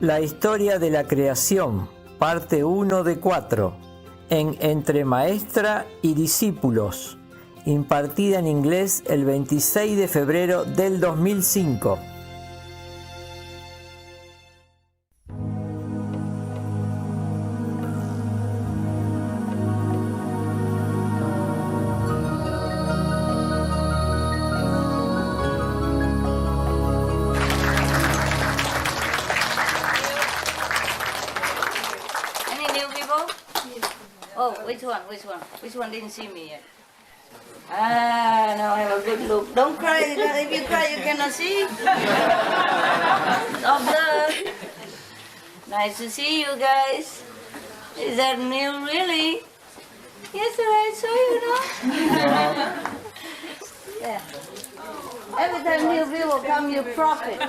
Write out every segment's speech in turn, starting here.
La historia de la creación, parte 1 de 4, en Entre Maestra y Discípulos, impartida en inglés el 26 de febrero del 2005. Oh, which one? Which one didn't see me yet? Ah, now I have a good look. Don't cry. If you cry, you cannot see. Observe. Nice to see you guys. Is that new, really? Yesterday I saw you, no? Yeah. Every time new people come, you profit.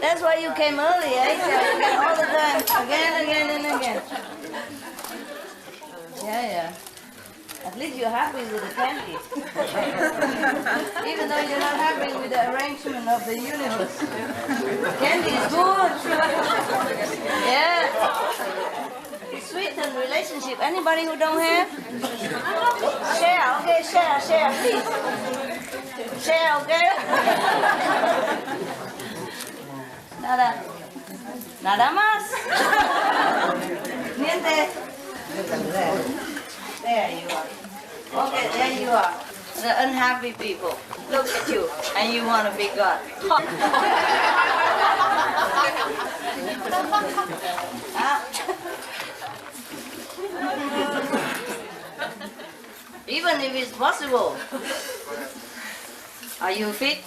That's why you came early, eh? So all the time, again and again. Yeah. At least you're happy with the candy. Even though you're not happy with the arrangement of the universe. Candy is good. Yeah. It's sweeten relationship. Anybody who don't have? Share, okay? Share, please. Share, okay? Nada más. Niente. There you are. Okay, there you are. The unhappy people. Look at you, and you want to be God. Even if it's possible. Are you fit?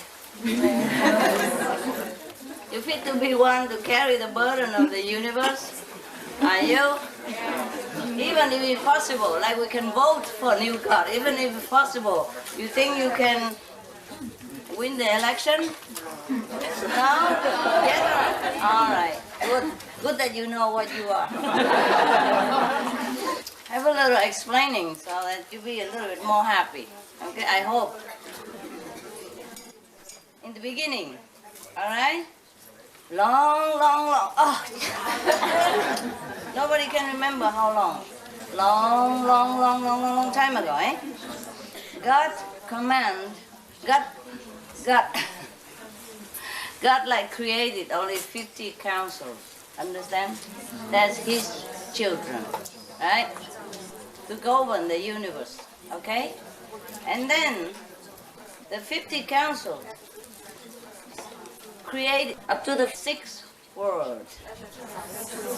You fit to be one to carry the burden of the universe? Are you? Even if it's possible, like we can vote for a new God, even if it's possible, you think you can win the election? No? Yes? All right. Good that you know what you are. Have a little explaining so that you be a little bit more happy. Okay, I hope. In the beginning, all right? Long. Oh, nobody can remember how long. Long time ago, eh? God like created only 50 councils. Understand? That's His children, right? To govern the universe, okay? And then the 50 councils create up to the 6th world.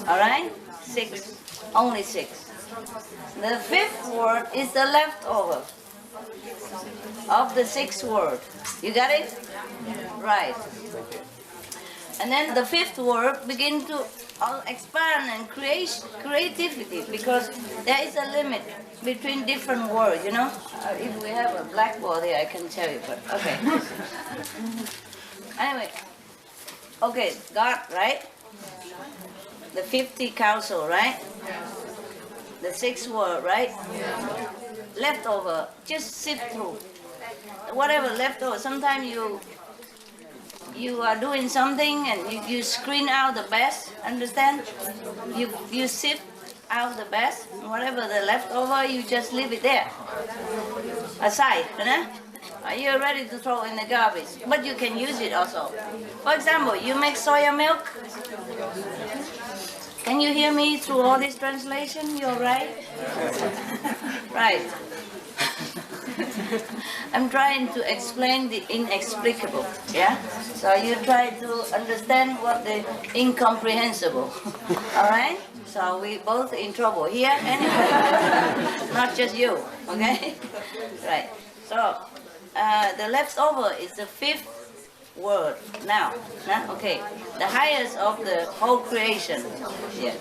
All right? 6. Only 6. The 5th world is the leftover of the 6th world. You got it? Right. And then the 5th world begin to expand and creativity, because there is a limit between different words, you know? If we have a blackboard here, I can tell you, but okay. Anyway. Okay, God, right? The 50 council, right? The 6th world, right? Leftover, just sift through. Whatever leftover, sometimes you are doing something and you screen out the best, understand? You sift out the best, whatever the leftover, you just leave it there. Aside, you know? Are you ready to throw in the garbage? But you can use it also. For example, you make soya milk. Can you hear me through all this translation? You're right? Right. I'm trying to explain the inexplicable, yeah? So you try to understand what the incomprehensible, all right? So we both in trouble here, anyway. Not just you, okay? Right. So the leftover is the 5th world now. Okay, the highest of the whole creation. Yeah.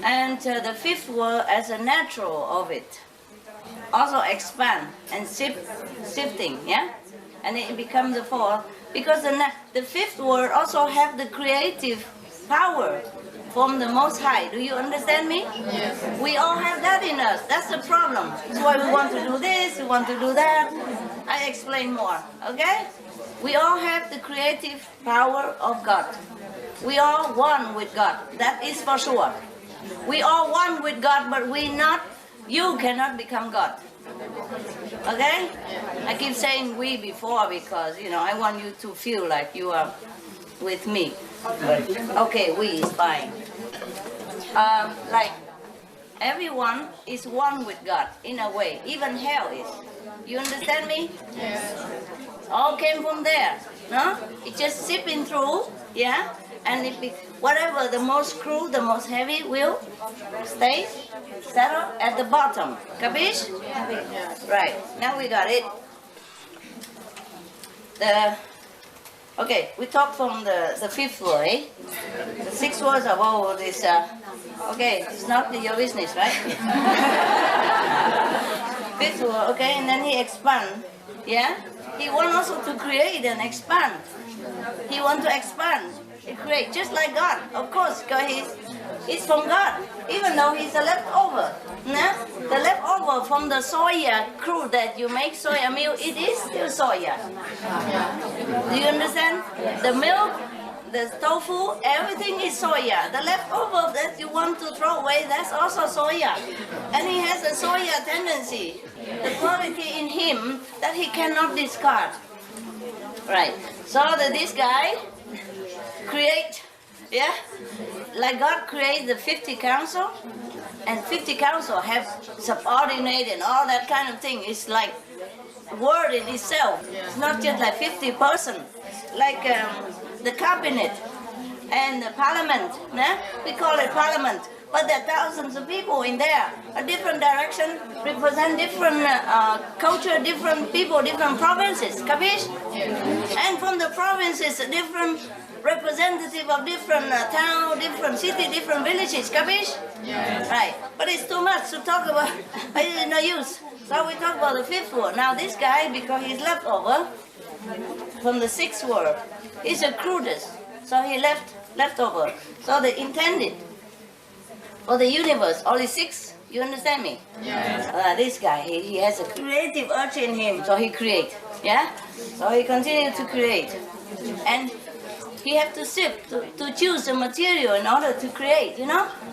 And the 5th world as a natural of it also expand and shifting, yeah? And it becomes the 4th, because the 5th world also have the creative power from the Most High. Do you understand me? Yes. We all have that in us. That's the problem. That's why we want to do this, we want to do that. I explain more, okay? We all have the creative power of God. We are one with God. That is for sure. We are one with God, but you cannot become God. Okay? I keep saying we before because, I want you to feel like you are with me. Okay, we is fine. Like, everyone is one with God in a way. Even hell is. You understand me? Yes. All came from there. No? It's just sipping through, yeah? And whatever the most crude, the most heavy will stay settle at the bottom. Capiche? Right. Now we got it. Okay, we talk from the fifth word, eh? The sixth words of all this. Okay, it's not your business, right? Fifth word, okay, and then he expand. Yeah? He wants also to create and expand. He wants to expand. He create just like God, of course, because he's from God, even though he's a leftover. No? The leftover from the soya crude that you make soya milk, it is still soya. Do you understand? The milk, the tofu, everything is soya. The leftover that you want to throw away, that's also soya. And he has a soya tendency, the quality in him that he cannot discard. Right. So this guy create, yeah, like God created the 50 council, and 50 council have subordinate and all that kind of thing. It's like word in itself. It's not just like 50 person, like the cabinet and the parliament. Nah? We call it parliament, but there are thousands of people in there. A different direction represent different culture, different people, different provinces. Capiche? And from the provinces, a different representative of different town, different city, different villages. Capiche? Yes. Right. But it's too much to talk about. It's no use. So we talk about the fifth word. Now this guy, because he's left over from the sixth word, he's the crudest. So he left over. So they intended for the universe, only six. You understand me? Yes. This guy, he has a creative urge in him, so he create. Yeah? So he continued to create. And he have to sift, to choose the material in order to create,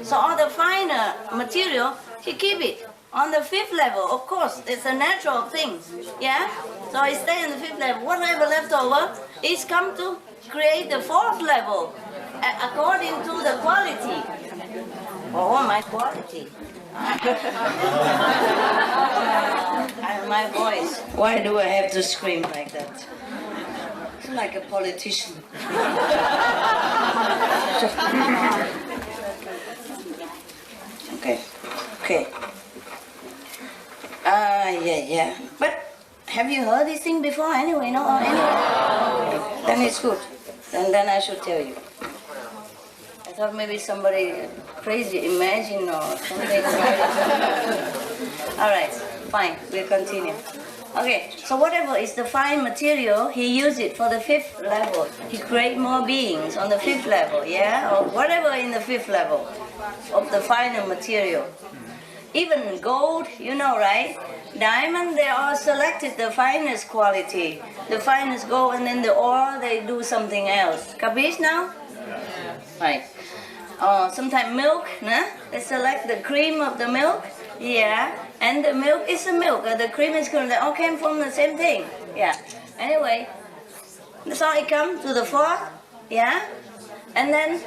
So all the finer material, he keep it. On the fifth level, of course, it's a natural thing, yeah? So he stay in the fifth level. Whatever left over, he's come to create the fourth level, according to the quality. Oh, my quality. My voice. Why do I have to scream like that? Like a politician. Okay. Yeah. But have you heard this thing before anyway? No? Anyway? Then it's good. Then I should tell you. I thought maybe somebody crazy imagine or something. All right, fine. We'll continue. Okay, so whatever is the fine material, he use it for the fifth level. He create more beings on the fifth level, yeah? Or whatever in the fifth level of the finer material. Even gold, right? Diamond, they all selected the finest quality, the finest gold, and then the ore, they do something else. Capiche now? Right. Sometimes milk, nah? They select the cream of the milk. Yeah, and the milk is the milk, the cream is cream, they all came from the same thing. Yeah. Anyway, so it comes to the fourth, yeah, and then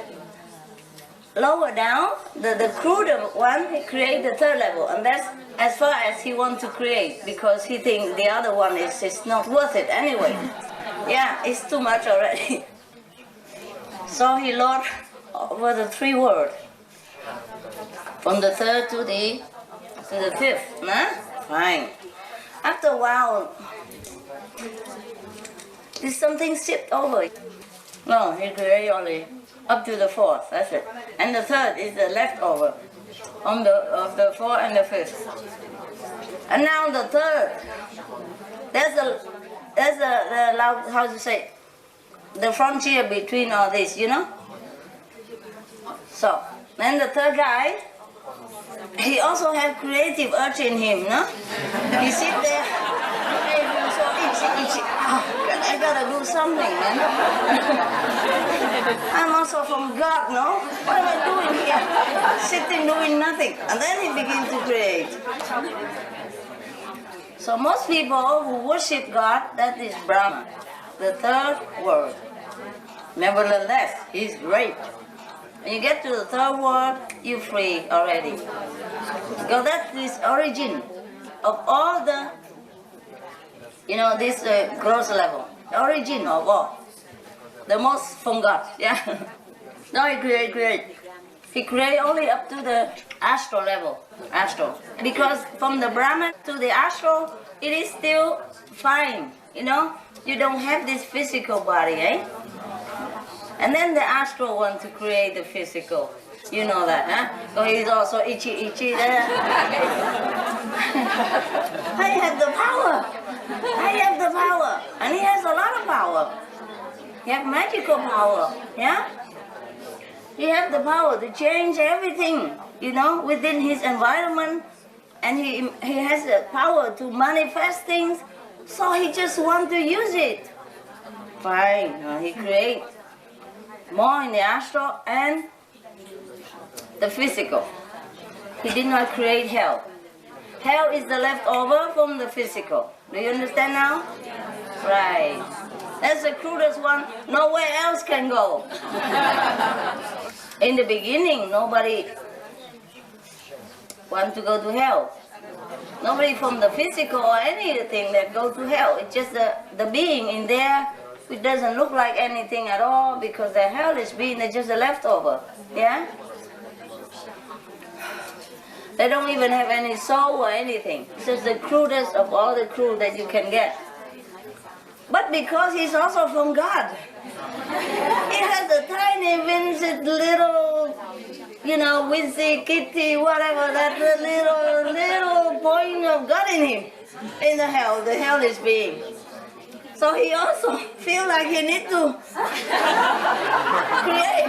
lower down, the cruder one, he create the third level, and that's as far as he wants to create, because he thinks the other one is not worth it anyway. Yeah, it's too much already. So he lowered over the three words, from the third to the fifth, nah? Fine. After a while, there's something sipped over. No, he created only up to the fourth, that's it. And the third is the leftover of the fourth and the fifth. And now the third, there's the how to say, the frontier between all this, So, then the third guy, he also have creative urge in him, no? He sit there, so itchy. Oh, can I I gotta do something, man. I'm also from God, no? What am I doing here? Sitting doing nothing. And then he begins to create. So most people who worship God, that is Brahma, the third world. Nevertheless, he's great. When you get to the third world, you're free already. Because that is origin of all the, this gross level. The origin of all. The most from God, yeah. Now he create. He create only up to the astral level. Astral. Because from the Brahman to the astral, it is still fine, You don't have this physical body, eh? And then the astral want to create the physical. You know that, huh? So he's also itchy there. I have the power. And he has a lot of power. He has magical power, yeah? He has the power to change everything, within his environment. And he has the power to manifest things. So he just wants to use it. Fine, he creates more in the astral and the physical. He did not create hell. Hell is the leftover from the physical. Do you understand now? Right. That's the crudest one. Nowhere else can go. In the beginning, nobody wants to go to hell. Nobody from the physical or anything that go to hell. It's just the being in there. It doesn't look like anything at all because the hellish being is just a leftover. Yeah? They don't even have any soul or anything. It's just the crudest of all the crude that you can get. But because he's also from God, he has a tiny, vincent little, witsy, kitty, whatever, that little point of God in him, in the hellish being. So he also feels like he needs to create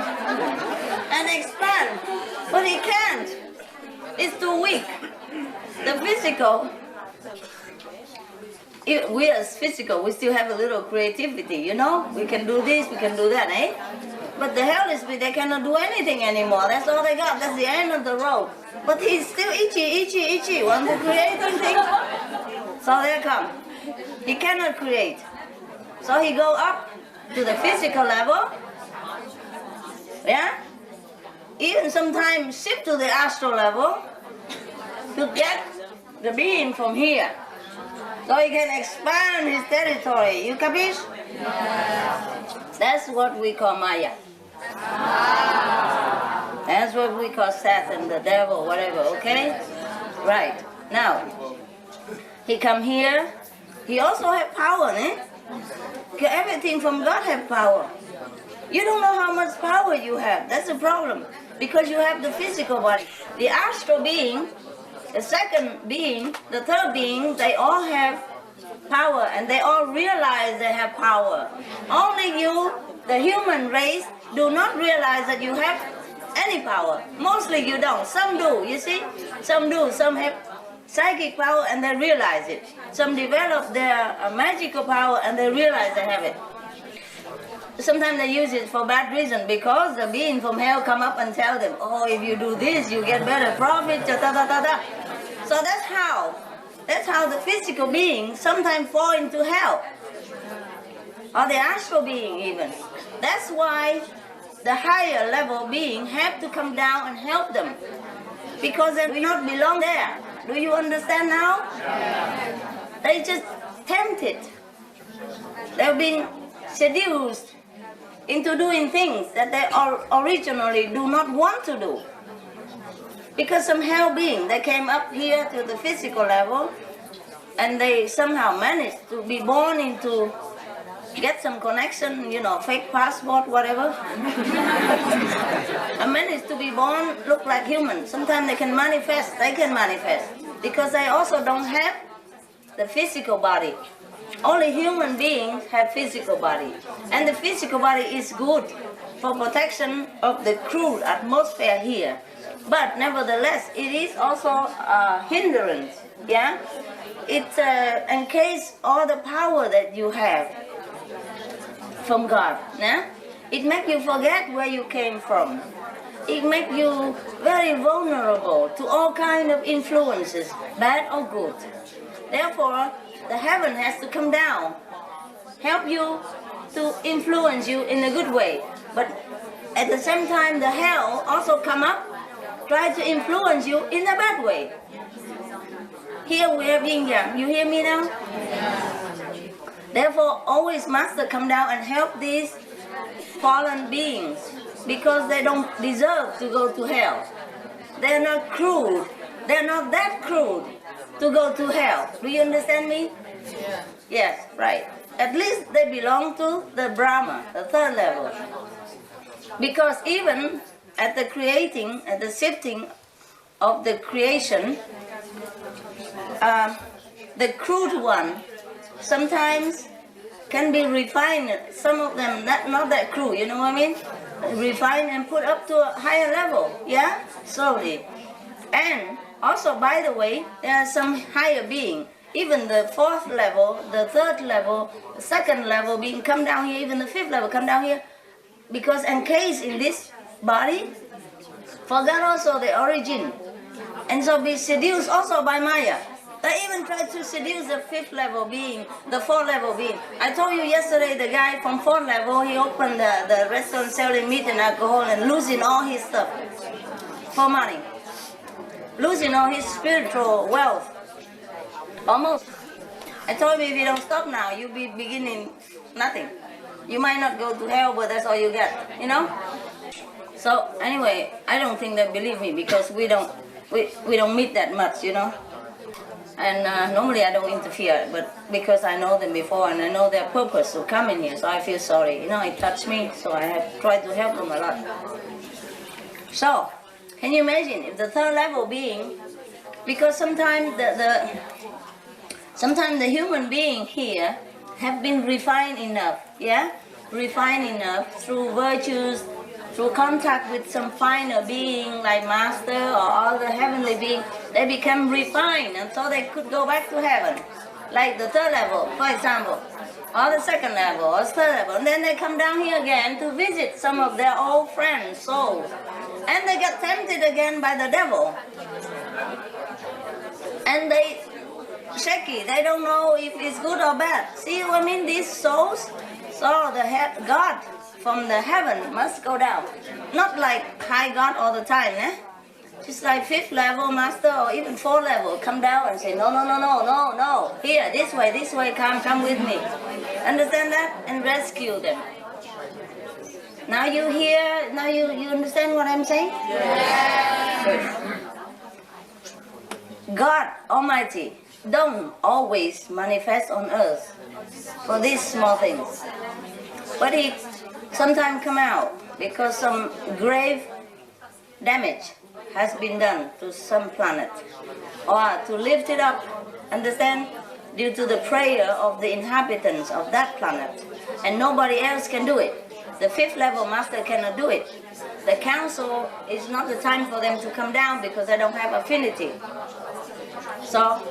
and expand, but he can't. It's too weak. The physical, we as physical, we still have a little creativity, We can do this, we can do that, eh? But the hellish being, they cannot do anything anymore. That's all they got. That's the end of the road. But he's still itchy. Want to create something? So there come. He cannot create. So he go up to the physical level, yeah? Even sometimes shift to the astral level to get the being from here. So he can expand his territory. You capish? That's what we call Maya. That's what we call Satan, the devil, whatever, okay? Right. Now, he come here. He also have power, eh? Everything from God have power. You don't know how much power you have. That's the problem. Because you have the physical body. The astral being, the second being, the third being, they all have power and they all realize they have power. Only you, the human race, do not realize that you have any power. Mostly you don't. Some do, you see? Some do. Some have psychic power and they realize it. Some develop their magical power and they realize they have it. Sometimes they use it for bad reason because the being from hell come up and tell them, oh, if you do this, you get better profit, So that's how the physical being sometimes fall into hell. Or the astral being even. That's why the higher level being have to come down and help them. Because they do not belong there. Do you understand now? They just tempted. They've been seduced into doing things that they originally do not want to do. Because some hell being, they came up here to the physical level and they somehow managed to be born into, get some connection, fake passport, whatever. And managed to be born, look like human. Sometimes they can manifest. Because they also don't have the physical body. Only human beings have physical body. And the physical body is good for protection of the crude atmosphere here. But nevertheless, it is also a hindrance, yeah? It encases all the power that you have. from God. Yeah? It makes you forget where you came from. It makes you very vulnerable to all kind of influences, bad or good. Therefore, the heaven has to come down, help you to influence you in a good way. But at the same time, the hell also come up, try to influence you in a bad way. Here we have yin yang. You hear me now? Therefore, always Master come down and help these fallen beings, because they don't deserve to go to hell. They're not crude. They're not that crude to go to hell. Do you understand me? Yeah. Yes, right. At least they belong to the Brahma, the third level. Because even at the creating, at the sifting of the creation, the crude one sometimes can be refined. Some of them not that crude, you know what I mean? Refined and put up to a higher level, yeah? Slowly. And also, by the way, there are some higher being. Even the fourth level, the third level, the second level being come down here, even the fifth level come down here, because encased in this body, forgot also the origin. And so be seduced also by Maya. They even try to seduce the fifth level being, the fourth level being. I told you yesterday, the guy from fourth level, he opened the restaurant selling meat and alcohol and losing all his stuff for money. Losing all his spiritual wealth. Almost. I told him, if you don't stop now, you'll be beginning nothing. You might not go to hell, but that's all you get, you know? So anyway, I don't think they believe me, because we don't meet that much, you know? And normally I don't interfere, but because I know them before and I know their purpose to come in here, so I feel sorry. You know, it touched me, so I have tried to help them a lot. So, can you imagine if the third level being, because sometimes sometimes the human being here have been refined enough, yeah? Refined enough through virtues, through contact with some finer being like Master or other heavenly being, they become refined, and so they could go back to heaven. Like the third level, for example, or the second level, or the third level. And then they come down here again to visit some of their old friends, souls. And they get tempted again by the devil. And they shaky, they don't know if it's good or bad. See what I mean, these souls? So the God from the heaven must go down. Not like high God all the time, eh? Just like fifth level Master or even fourth level come down and say, no, no, no, no, no, no. Here, this way, come with me. Understand that? And rescue them. Now you hear, now you understand what I'm saying? Yeah. Good. God Almighty don't always manifest on earth for these small things. But He sometimes come out because some grave damage has been done to some planet, or to lift it up, understand, due to the prayer of the inhabitants of that planet, and nobody else can do it. The fifth level Master cannot do it. The council is not the time for them to come down because they don't have affinity. So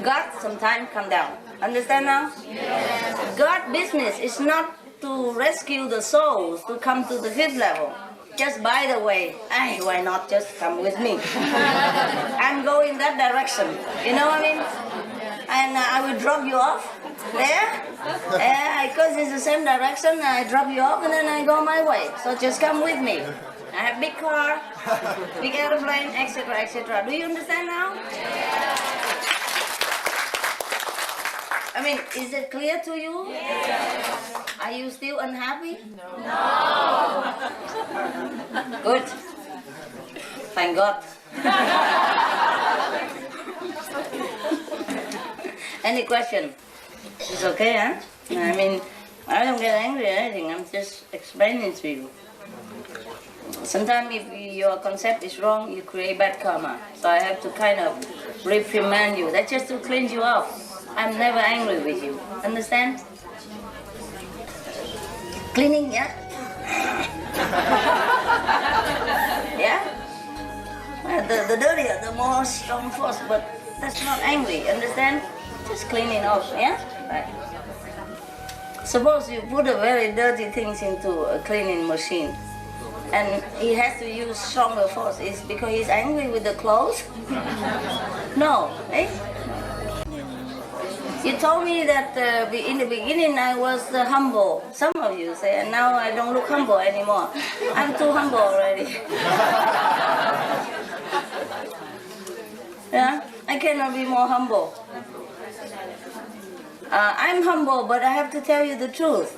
God sometimes come down. Understand now? Yes. God's business is not to rescue the souls to come to the fifth level. Just by the way, why not just come with me? I'm going that direction. You know what I mean? And I will drop you off there. Because it's the same direction, I drop you off and then I go my way. So just come with me. I have big car, big airplane, etc., etc. Do you understand now? I mean, is it clear to you? Yes. Are you still unhappy? No. Good. Thank God. Any question? It's okay, huh? I mean, I don't get angry or anything. I'm just explaining to you. Sometimes if your concept is wrong, you create bad karma. So I have to kind of reprimand you. That's just to cleanse you off. I'm never angry with you. Understand? Cleaning, yeah? Yeah? The dirtier, the more strong force, but that's not angry. Understand? Just cleaning off, yeah? Right. Suppose you put a very dirty things into a cleaning machine, and he has to use stronger force. Is because he's angry with the clothes? No, eh? You told me that in the beginning I was humble. Some of you say, and now I don't look humble anymore. I'm too humble already. Yeah, I cannot be more humble. I'm humble, but I have to tell you the truth.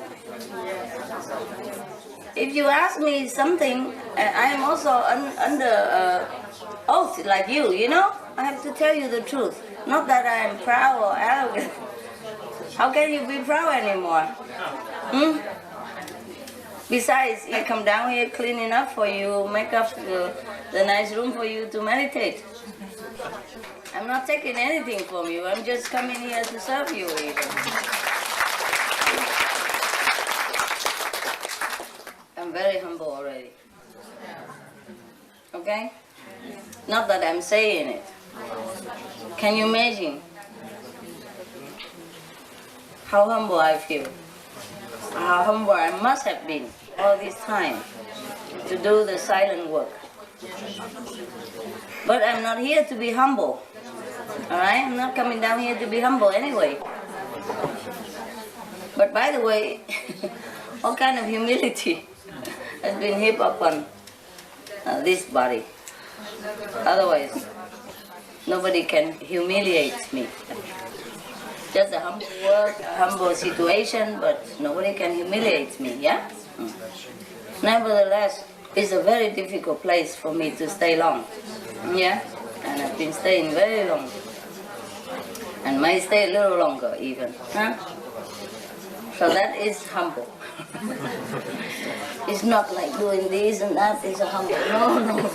If you ask me something, I am also under oath like you know? I have to tell you the truth. Not that I am proud or arrogant. How can you be proud anymore? Besides, I come down here cleaning up for you, make up the nice room for you to meditate. I'm not taking anything from you. I'm just coming here to serve you even. I'm very humble already. Okay? Not that I'm saying it. Can you imagine how humble I feel? How humble I must have been all this time to do the silent work. But I'm not here to be humble. Alright? I'm not coming down here to be humble anyway. But by the way, all kind of humility has been heaped upon this body. Otherwise, nobody can humiliate me. Just a humble work, a humble situation, but nobody can humiliate me, yeah? Nevertheless, it's a very difficult place for me to stay long, yeah? And I've been staying very long. And may stay a little longer even, huh? So that is humble. It's not like doing this and that is a humble, no.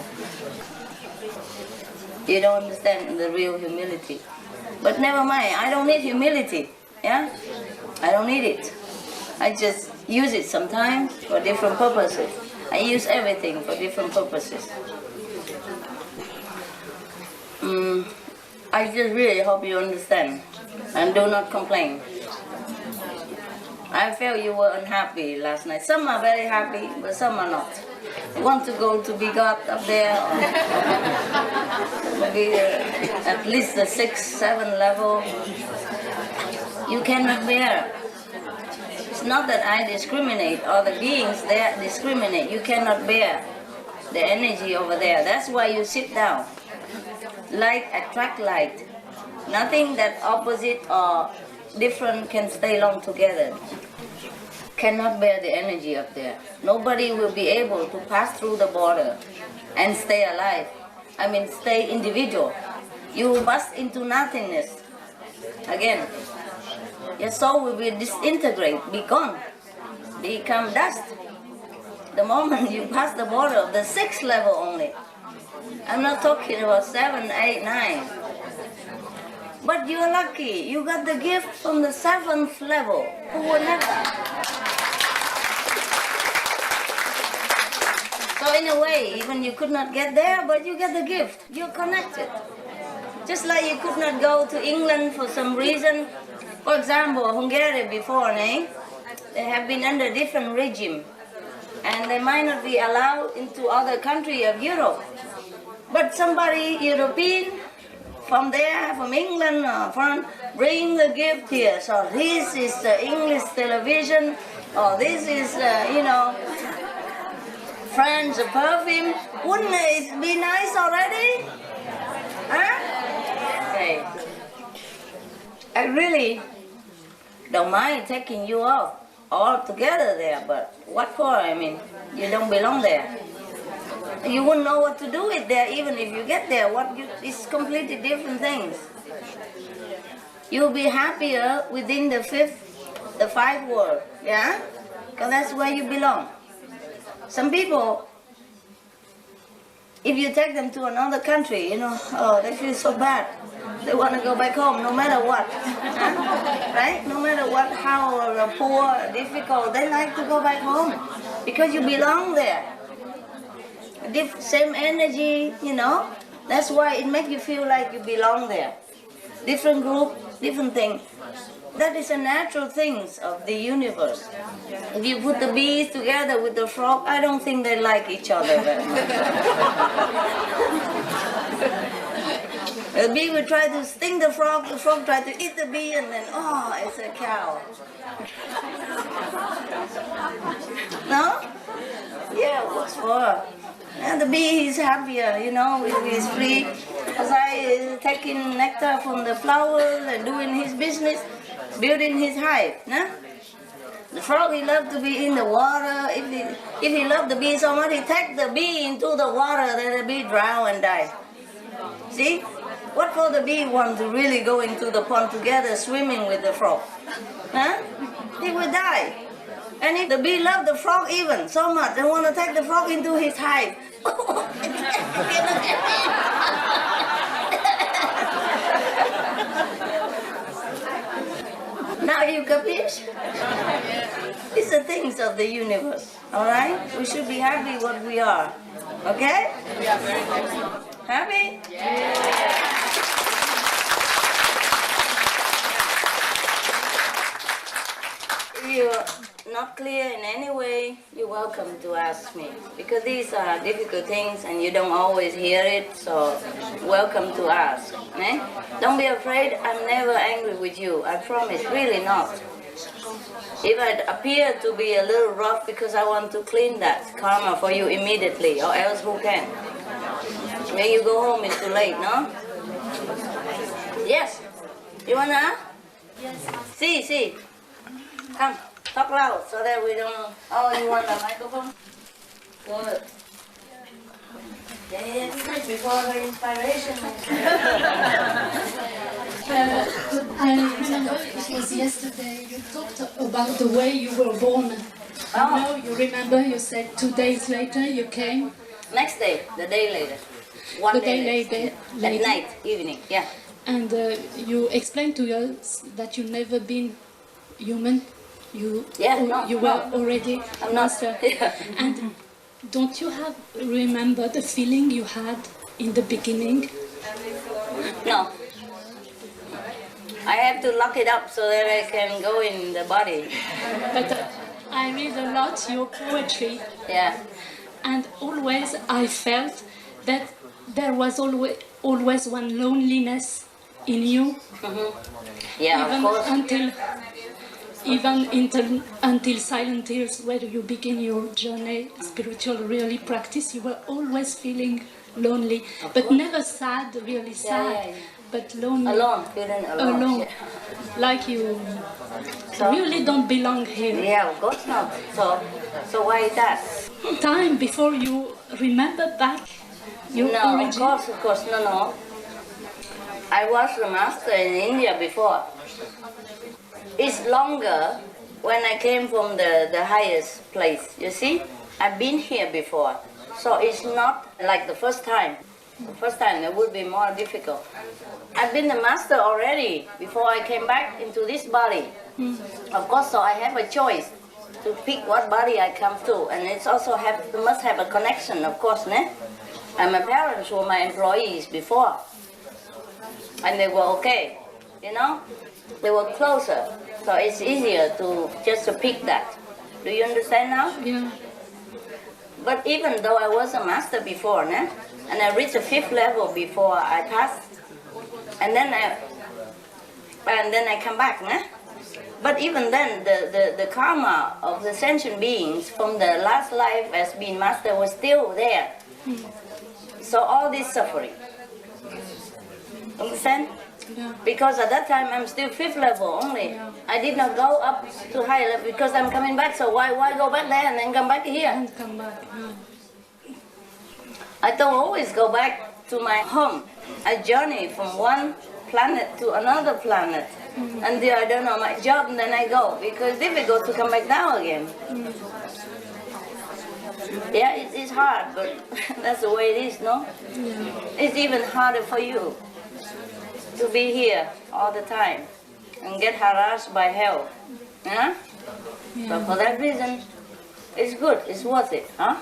You don't understand the real humility. But never mind, I don't need humility, yeah? I don't need it. I just use it sometimes for different purposes. I use everything for different purposes. I just really hope you understand and do not complain. I felt you were unhappy last night. Some are very happy, but some are not. Want to go to be God up there, or maybe at least the 6, 7 level. You cannot bear. It's not that I discriminate, or the beings there discriminate. You cannot bear the energy over there. That's why you sit down. Light attract light. Nothing that opposite or different can stay long together. Cannot bear the energy up there. Nobody will be able to pass through the border and stay alive. I mean, stay individual. You will bust into nothingness. Again, your soul will be disintegrate, be gone, become dust. The moment you pass the border of the 6th level only. I'm not talking about 7, 8, 9. But you're lucky. You got the gift from the 7th level. Who would never? So in a way, even you could not get there, but you get the gift. You're connected. Just like you could not go to England for some reason. For example, Hungary before, they have been under different regime. And they might not be allowed into other countries of Europe. But somebody, European, from there, from England, from bring the gift here. So this is the English television, or this is, French perfume. Wouldn't it be nice already? Huh? Okay. I really don't mind taking you off all together there, but what for? I mean, you don't belong there. You wouldn't know what to do with there even if you get there. It's completely different things. You'll be happier within the 5th world, yeah? Because that's where you belong. Some people, if you take them to another country, they feel so bad. They want to go back home no matter what, right? No matter what, how poor, difficult, they like to go back home because you belong there. Same energy, That's why it makes you feel like you belong there. Different group, different thing. That is a natural things of the universe. If you put the bees together with the frog, I don't think they like each other very much. The bee will try to sting the frog try to eat the bee, and then, oh, it's a cow. No? Yeah, what's for? And the bee is happier, you know, if he's free. As I is taking nectar from the flowers and doing his business, building his hive. No? The frog, he loves to be in the water. If he loves the bee so much, he takes the bee into the water, then the bee drown and die. See? What for the bee want to really go into the pond together swimming with the frog? Huh? He will die. And if the bee loves the frog even so much and want to take the frog into his hive, now you capiche? It's the things of the universe, all right? We should be happy what we are, okay? Happy? Yeah. If you're not clear in any way, you're welcome to ask me. Because these are difficult things and you don't always hear it, so welcome to ask. Eh? Don't be afraid, I'm never angry with you. I promise, really not. If I appear to be a little rough because I want to clean that karma for you immediately, or else who can? When you go home, it's too late, no? Yes? You wanna? Yes. See. Come, talk loud so that we don't... Oh, you want the microphone? Good. Yeah, before the inspiration. I remember it was yesterday you talked about the way you were born. Oh. You remember you said 2 days later you came? Next day, the day later. One day later. At night, evening, yeah. And you explained to us that you've never been human. You were already I'm master. not. Yeah. And don't you remember the feeling you had in the beginning? No. I have to lock it up so that I can go in the body. But I read a lot your poetry. Yeah. And always I felt that there was always one loneliness in you. Mm-hmm. Yeah, even of course. Until Silent Tears, where you begin your journey, spiritual really practice, you were always feeling lonely, but never sad, really sad, but lonely. Feeling alone. Yeah. Like you really don't belong here. Yeah, of course not. So why is that? Time before you remember back your origin. Of course, no. I was the master in India before. It's longer when I came from the highest place, you see? I've been here before, so it's not like the first time. The first time it would be more difficult. I've been the master already before I came back into this body. Of course, so I have a choice to pick what body I come to, and it's also must have a connection, of course, né? And my parents were my employees before, and they were okay, you know? They were closer, so it's easier to pick that. Do you understand now? Yeah. But even though I was a master before, né? And I reached the 5th level before I passed, and then I come back, né? But even then, the karma of the sentient beings from the last life as being master was still there. So all this suffering. Understand? Yeah. Because at that time I'm still 5th level only. Yeah. I did not go up to high level because I'm coming back. So why go back there and then come back here? And come back. Yeah. I don't always go back to my home. I journey from one planet to another planet until I don't know my job, and then I go because it's difficult to come back down again. Yeah, it's hard, but that's the way it is, no? Yeah. It's even harder for you to be here all the time and get harassed by hell. Yeah? So for that reason, it's good, it's worth it, huh?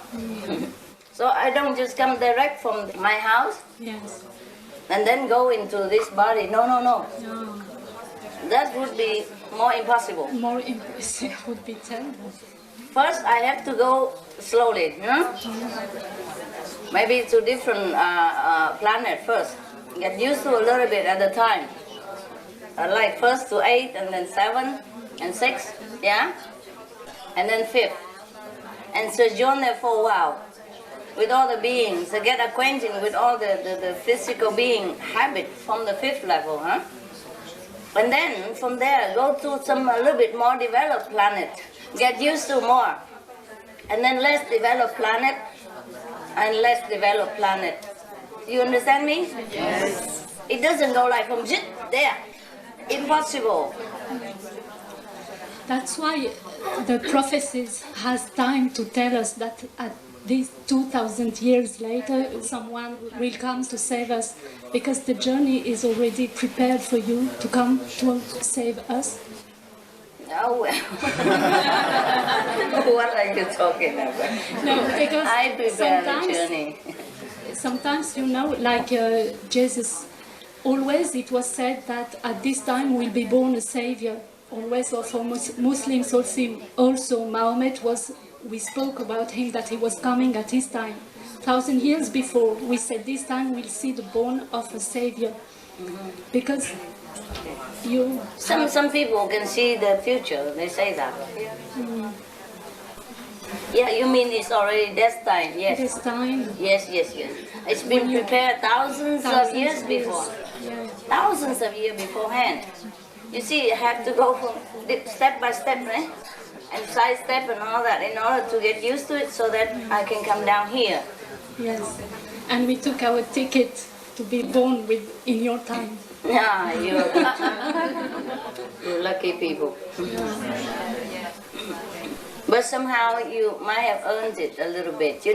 So I don't just come direct from my house and then go into this body. No. That would be more impossible? More impressive would be terrible. First, I have to go slowly, maybe to different planet first. Get used to a little bit at a time. Like first to 8, and then 7, and 6, yeah? And then 5th. And sojourn there for a while with all the beings, to get acquainted with all the physical being habit from the 5th level, And then from there, go to some a little bit more developed planet. Get used to more. And then less developed planet, and less developed planet. You understand me? Yes. It doesn't go like from zit there. Impossible. That's why the prophecies has time to tell us that at these 2,000 years later, someone will come to save us, because the journey is already prepared for you to come to save us. Oh, well. What are you talking about? No, because I prepare the journey. Sometimes, like Jesus, always it was said that at this time will be born a savior. Always, or for Muslims also Muhammad we spoke about him that he was coming at his time. 1,000 years before, we said this time we'll see the born of a savior. Because some people can see the future, they say that. Yeah, you mean it's already destined, yes. Destined. Yes. It's been prepared thousands of years before. Yeah. Thousands of years beforehand. You see, you have to go from step by step, and side step and all that in order to get used to it, so that I can come down here. Yes, and we took our ticket to be born in your time. Yeah, you're lucky people. But somehow you might have earned it a little bit,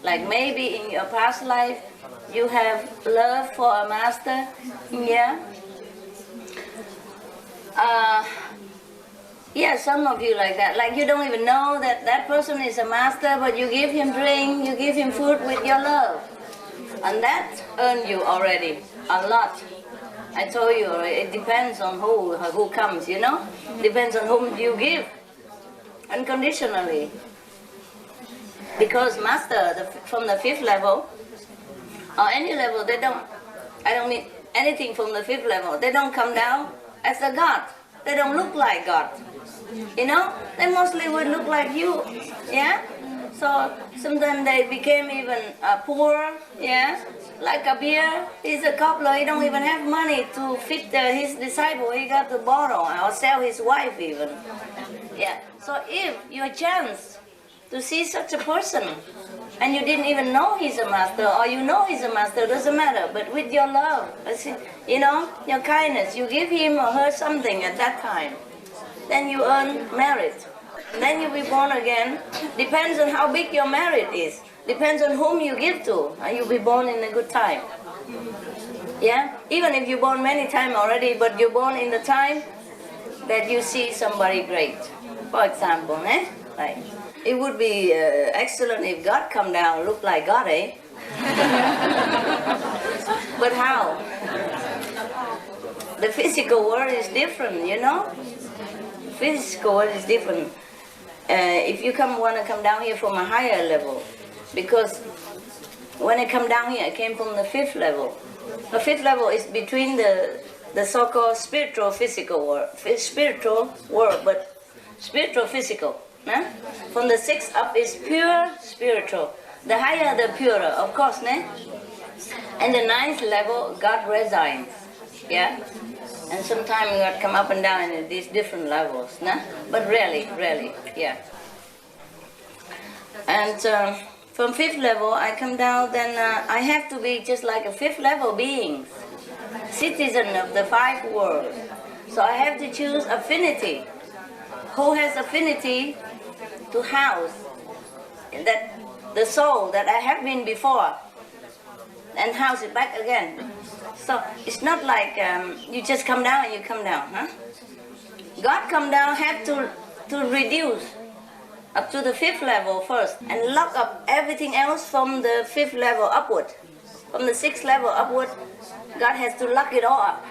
Like maybe in your past life you have love for a master, yeah? Yeah, some of you like that. Like you don't even know that person is a master, but you give him drink, you give him food with your love. And that earned you already a lot. I told you, it depends on who comes, Depends on whom you give, unconditionally. Because master, from the 5th level, or any level, I don't mean anything from the 5th level, they don't come down as a God. They don't look like God. They mostly would look like you, yeah? So sometimes they became even poor, yeah? Like a beer, he's a cobbler, he don't even have money to feed his disciple, he got to borrow or sell his wife even. Yeah. So if you have a chance to see such a person, and you didn't even know he's a master, or you know he's a master, doesn't matter, but with your love, your kindness, you give him or her something at that time, then you earn merit. Then you'll be born again. Depends on how big your merit is. Depends on whom you give to, and you'll be born in a good time. Yeah? Even if you're born many times already, but you're born in the time that you see somebody great. For example, like, it would be excellent if God come down, look like God, But how? The physical world is different, Physical world is different. If you want to come down here from a higher level, because when I come down here, I came from the 5th level. The 5th level is between the so-called spiritual physical world, but spiritual physical. From the 6th up is pure spiritual. The higher, the purer, of course, And the 9th level, God resides, yeah. And sometimes God come up and down in these different levels, But rarely, yeah. And from 5th level, I come down, then I have to be just like a 5th level being, citizen of the 5 worlds. So I have to choose affinity. Who has affinity to house that the soul that I have been before, and house it back again. So it's not like you just come down and you come down, God come down, have to reduce up to the 5th level first, and lock up everything else from the 5th level upward. From the 6th level upward, God has to lock it all up.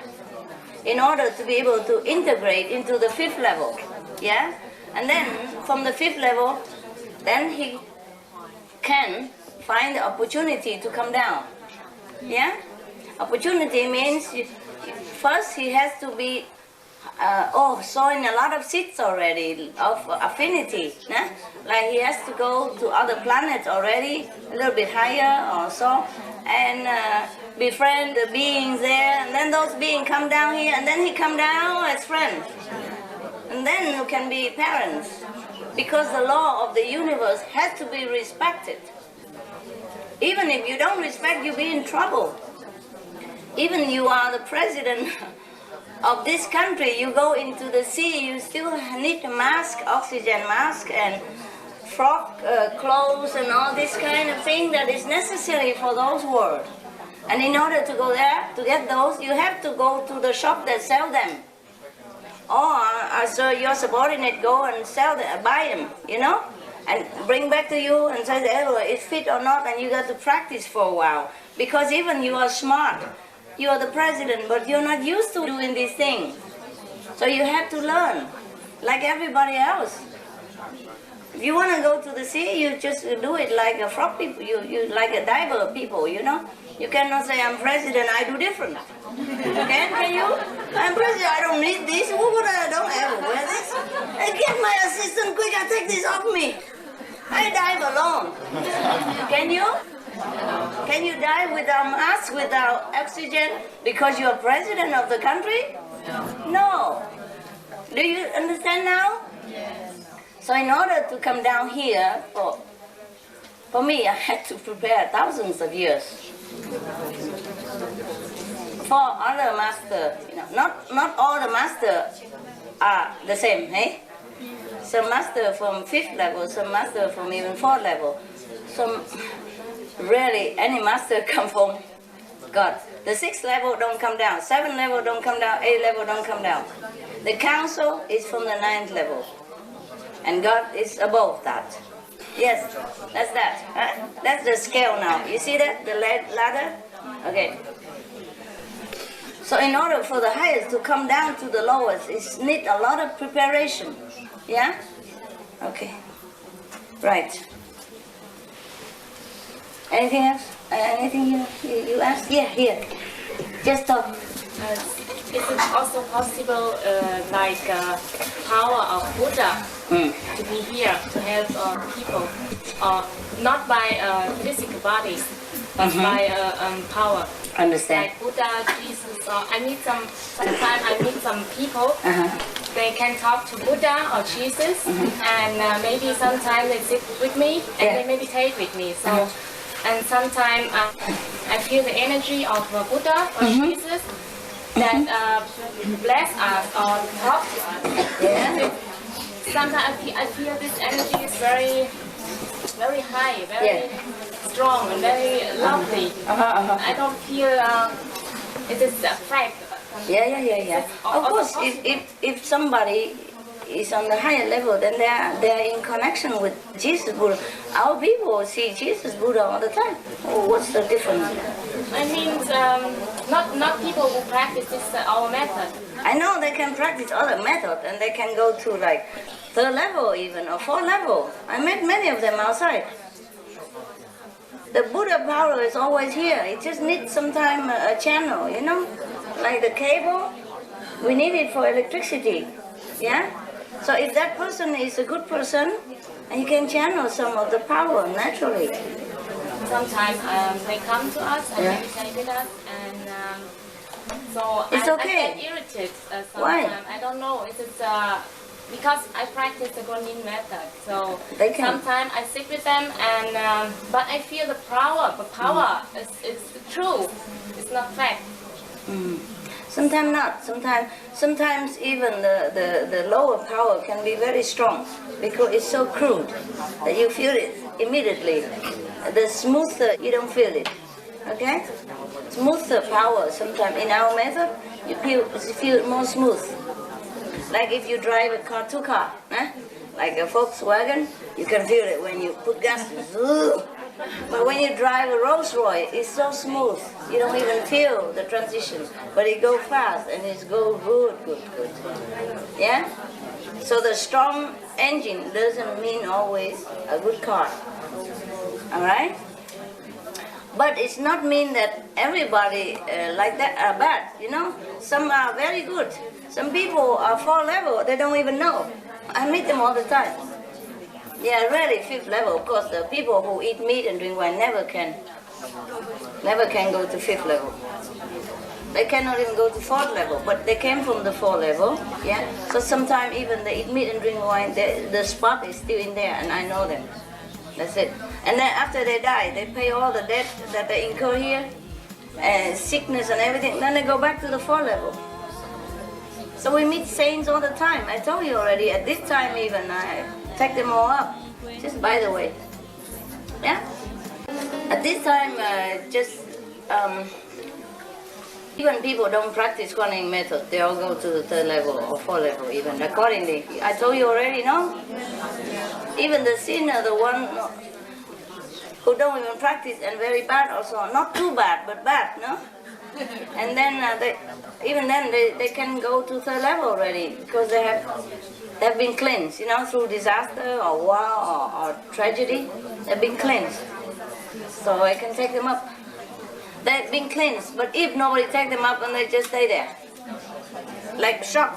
in order to be able to integrate into the fifth level. Yeah? And then from the fifth level, then he can find the opportunity to come down. Yeah? Opportunity means first he has to be sowing a lot of seeds already of affinity. Yeah? Like he has to go to other planets already, a little bit higher or so, and befriend the beings there, and then those beings come down here, and then he come down as friends. And then you can be parents, because the law of the universe has to be respected. Even if you don't respect, you'll be in trouble. Even you are the president of this country, you go into the sea, you still need a mask, oxygen mask, and frog clothes and all this kind of thing that is necessary for those worlds. And in order to go there, to get those, you have to go to the shop that sell them. Or so your subordinate go and sell them, buy them, you know, and bring back to you and say, oh, it's fit or not, and you got to practice for a while. Because even you are smart, you are the president, but you're not used to doing these things. So you have to learn, like everybody else. If you want to go to the sea, you just do it like a frog people, you like a diver people, you know. You cannot say, I'm president, I do different. Can you? I'm president, I don't need this. I don't ever wear this. Get my assistant quick, I take this off me. I dive alone. Can you? Can you dive without mask, without oxygen, because you're president of the country? No. Do you understand now? Yes. So in order to come down here, for me, I had to prepare thousands of years. For other masters, you know, not all the masters are the same, eh? Some master from 5th level, some master from even 4th level. Some rarely any master come from God. The 6th level don't come down, 7th level don't come down, 8th level don't come down. The council is from the 9th level, and God is above that. Yes, that's that. Huh? That's the scale now. You see that, the ladder? Okay. So in order for the highest to come down to the lowest, it needs a lot of preparation. Yeah? Okay. Right. Anything else? Anything you asked? Yeah, here. Just talk. Is it also possible, power of Buddha to be here to help people, not by physical bodies, but by power? Understand. Like Buddha, Jesus, or sometimes I meet some people. They can talk to Buddha or Jesus, and maybe sometimes they sit with me and they meditate with me. So, and sometimes I feel the energy of Buddha or Jesus that bless us or talk to us. Yeah. Sometimes I feel this energy is very, very high, very strong, and very lovely. I don't feel it is a fact. Yeah. Of course, if somebody is on the higher level, then they are in connection with Jesus Buddha. Our people see Jesus Buddha all the time. What's the difference? I mean, not people who practice this our method. I know they can practice other methods, and they can go to like 3rd level even, or 4th level. I met many of them outside. The Buddha power is always here. It just needs sometime a channel, you know? Like the cable, we need it for electricity, yeah? So if that person is a good person, and you can channel some of the power naturally. Sometimes they come to us and meditate with us, and so it's okay. I get irritated sometimes. Why? I don't know. It is because I practice the Guanyin method. So sometimes I sit with them, and but I feel the power. The power is true. It's not fact. Sometimes not. Sometimes even the lower power can be very strong because it's so crude that you feel it immediately. The smoother you don't feel it. Okay? Smoother power sometimes in our method you feel it more smooth. Like if you drive a car, 2 car, like a Volkswagen, you can feel it when you put gas. But when you drive a Rolls Royce, it's so smooth. You don't even feel the transition. But it goes fast and it goes good. Yeah? So the strong engine doesn't mean always a good car. Alright? But it's not mean that everybody like that are bad, you know? Some are very good. Some people are 4 level, they don't even know. I meet them all the time. Yeah, really 5th level. Of course, the people who eat meat and drink wine never can go to 5th level. They cannot even go to 4th level, but they came from the 4th level, yeah? So sometimes even they eat meat and drink wine, the spot is still in there, and I know them. That's it. And then after they die, they pay all the debt that they incur here, and sickness and everything, then they go back to the 4th level. So we meet saints all the time. I told you already, at this time even, I take them all up, just by the way. Yeah? At this time, even people don't practice quantum method, they all go to the 3rd level or 4th level even, accordingly. I told you already, no? Even the sinner, the one who don't even practice and very bad also, not too bad, but bad, no? And then they can go to 3rd level already because they've been cleansed, you know, through disaster or war or tragedy. They've been cleansed, so I can take them up. They've been cleansed, but if nobody take them up and they just stay there, like shock.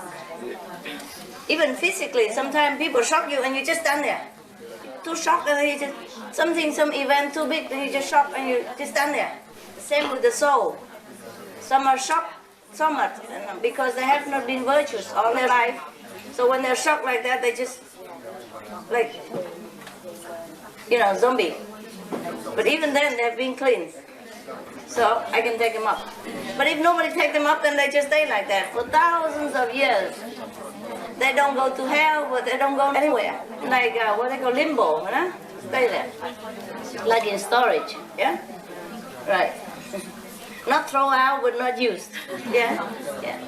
Even physically, sometimes people shock you and you just stand there. Too shocked and you just some event too big and you just shock and you just stand there. Same with the soul. Some are shocked so much because they have not been virtuous all their life. So when they're shocked like that, they just like, you know, zombie. But even then, they've been cleansed. So I can take them up. But if nobody take them up, then they just stay like that for thousands of years. They don't go to hell, but they don't go anywhere. Like what they call limbo, you know? Stay there. Like in storage, yeah? Right. Not throw out, but not used. Yeah? Yeah.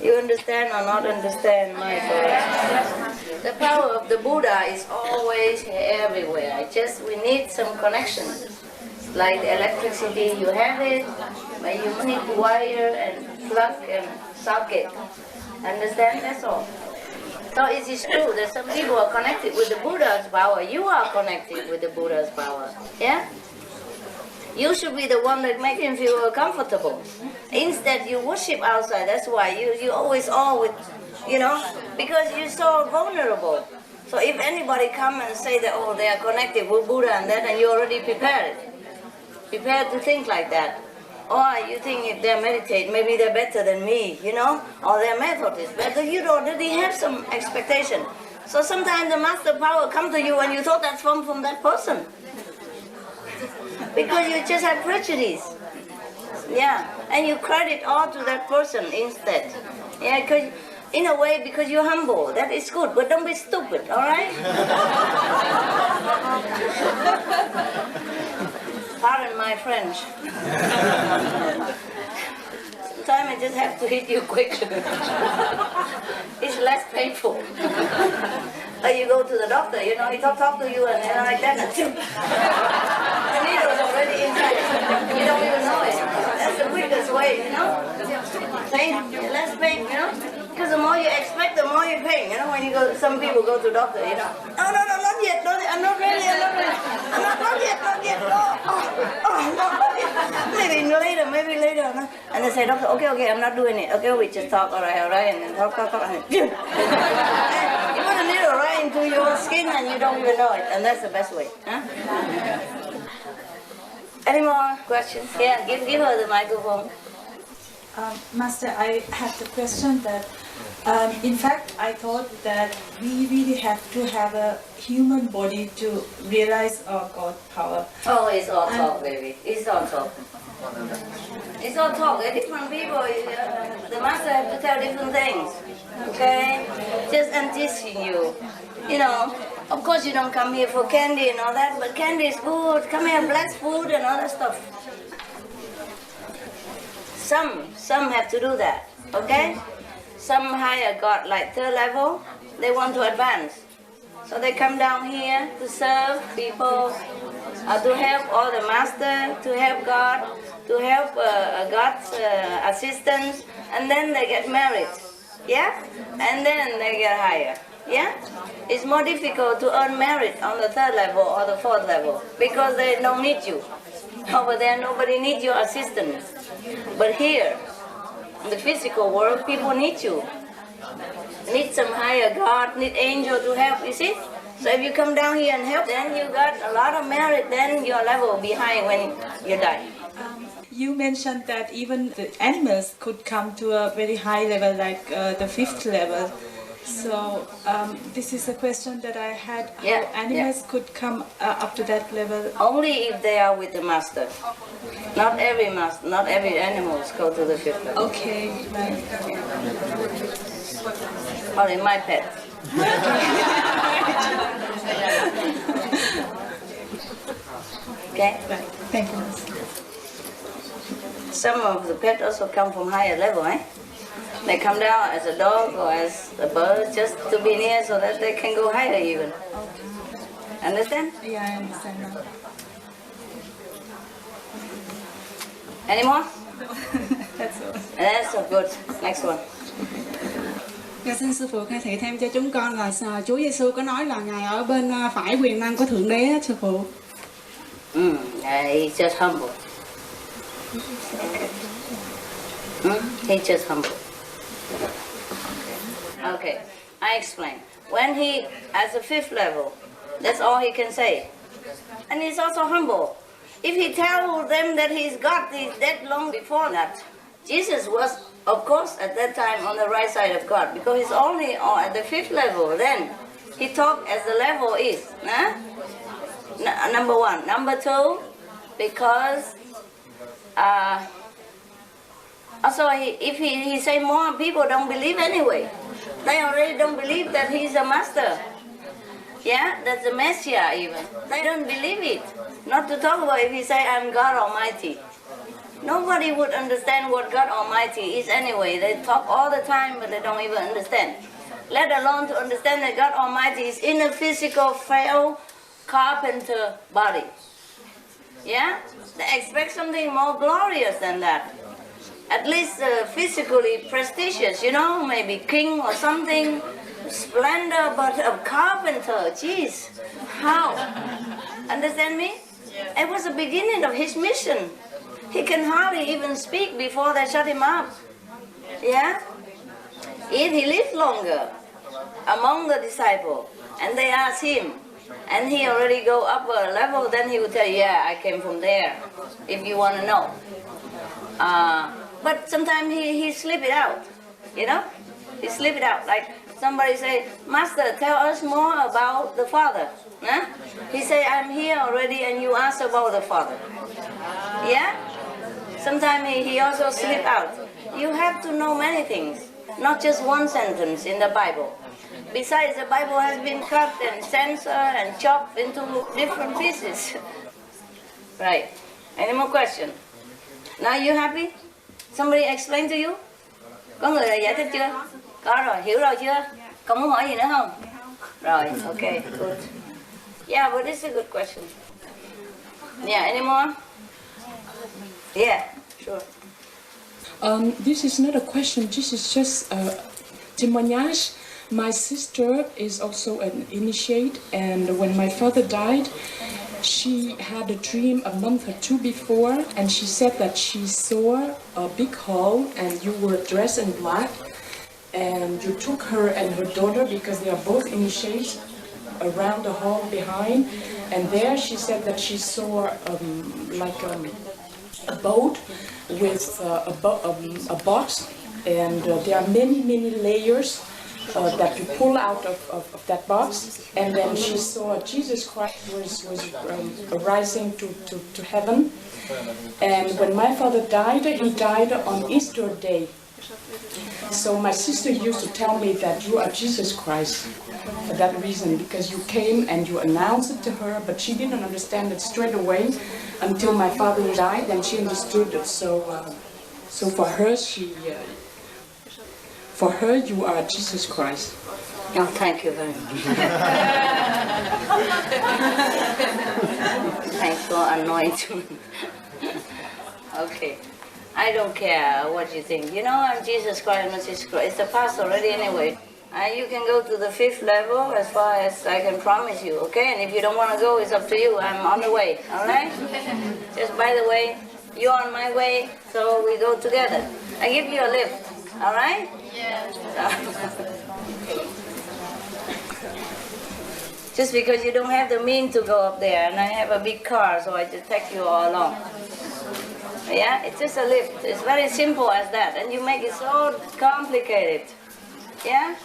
You understand or not understand my thoughts? The power of the Buddha is always everywhere. We need some connection. Like the electricity, you have it, but you need wire and plug and socket. Understand? That's all. So it is true that some people are connected with the Buddha's power. You are connected with the Buddha's power. Yeah? You should be the one that makes him feel comfortable. Instead, you worship outside. That's why you always you know, because you're so vulnerable. So if anybody come and say that, oh, they are connected with Buddha and that, and you already prepared to think like that. Or you think if they meditate, maybe they're better than me, you know, or their method is better. You already have some expectation. So sometimes the master power come to you and you thought that's from that person. Because you just have prejudice. Yeah, and you credit all to that person instead. Yeah, because in a way, because you're humble, that is good, but don't be stupid, all right? Pardon my French. Sometimes I just have to hit you quick. It's less painful. Like you go to the doctor, you know, he talk to you and like that. The needle is already inside. You don't even know it. That's the quickest way, you know? Pain, less pain, you know? Because the more you expect, the more you pay. You know, when you go, some people go to doctor, you know. No, not yet. I'm not ready. Not yet. No, not yet. Maybe later. No? And they say, doctor, okay, I'm not doing it. Okay, we just talk, all right, and then talk. And you put a needle right into your skin and you don't even know it. And that's the best way. Huh? Any more questions? Yeah, give her the microphone. Master, I have the question that, in fact, I thought that we really have to have a human body to realize our God power. Oh, it's all talk, baby. It's all talk. It's all talk. Different people, the master have to tell different things. Okay? Just teaching you. You know, of course you don't come here for candy and all that, but candy is good. Come here, bless food and all that stuff. Some have to do that, okay? Some higher God, like 3rd level, they want to advance. So they come down here to serve people, to help all the master, to help God, to help God's assistants, and then they get married, yeah? And then they get higher, yeah? It's more difficult to earn merit on the 3rd level or the 4th level because they don't need you. Over there, nobody needs your assistance. But here, in the physical world, people need you. Need some higher God, need angel to help, you see? So if you come down here and help, then you got a lot of merit, then your level behind when you die. You mentioned that even the animals could come to a very high level, like the 5th level. So this is a question that I had, how animals could come up to that level? Only if they are with the master. Not every animals go to the 5th level. Okay, right. Only my pet. Okay? Right. Thank you. Some of the pets also come from higher level, eh? They come down as a dog or as a bird just to be near so that they can go higher even. Understand? Yeah, I understand now. Any more? That's all. That's so good. Next one. Dạ, xin sư phụ khai thị thêm cho chúng con là Chúa Giêsu có nói là ngài ở bên phải quyền năng của thượng đế á, sư phụ. He's just humble. He's just humble. Okay, I explain. When he, as a 5th level, that's all he can say. And he's also humble. If he tells them that he's God, he's dead long before that. Jesus was, of course, at that time on the right side of God, because he's only at the 5th level. Then he talked as the level is. Number 1. Number 2, because also if he say more, people don't believe anyway. They already don't believe that he's a master. Yeah, that's the Messiah even. They don't believe it. Not to talk about if he say, I'm God Almighty. Nobody would understand what God Almighty is anyway. They talk all the time, but they don't even understand. Let alone to understand that God Almighty is in a physical, frail carpenter body. Yeah? They expect something more glorious than that. At least physically prestigious, you know, maybe king or something. Splendor, but a carpenter, jeez. How? Understand me? It was the beginning of his mission. He can hardly even speak before they shut him up. Yeah? If he lived longer among the disciples, and they asked him, and he already go up a level, then he would tell you, yeah, I came from there, if you want to know. But sometimes he slip it out, you know? He slip it out, like somebody say, Master, tell us more about the Father. Huh? He say, I'm here already, and you ask about the Father. Yeah? Sometimes he also slip out. You have to know many things, not just one sentence in the Bible. Besides, the Bible has been cut and censored and chopped into different pieces. Right. Any more questions? Now you happy? Somebody explain to you? Có người giải thích chưa? Có rồi, hiểu rồi chưa? Còn muốn hỏi gì nữa không? Rồi, okay, good. Yeah, but this is a good question. Yeah, any more? Yeah, sure. This is not a question, this is just a témoignage. My sister is also an initiate, and when my father died, she had a dream a month or two before, and she said that she saw a big hall, and you were dressed in black, and you took her and her daughter, because they are both initiates, around the hall behind, and there she said that she saw a boat with a box, and there are many layers that you pull out of that box, and then she saw Jesus Christ was rising to heaven. And when my father died, he died on Easter Day. So my sister used to tell me that you are Jesus Christ for that reason, because you came and you announced it to her, but she didn't understand it straight away until my father died, and she understood it. So for her, for her, you are Jesus Christ. Oh, thank you very much. Thanks for anointing. Okay. I don't care what you think. You know, I'm Jesus Christ, not Jesus Christ. It's the past already anyway. You can go to the 5th level as far as I can promise you, okay? And if you don't want to go, it's up to you. I'm on the way, all right? Just by the way, you're on my way, so we go together. I give you a lift, all right? Yeah. Just because you don't have the means to go up there, and I have a big car, so I just take you all along. Yeah, it's just a lift. It's very simple as that, and you make it so complicated. Yeah?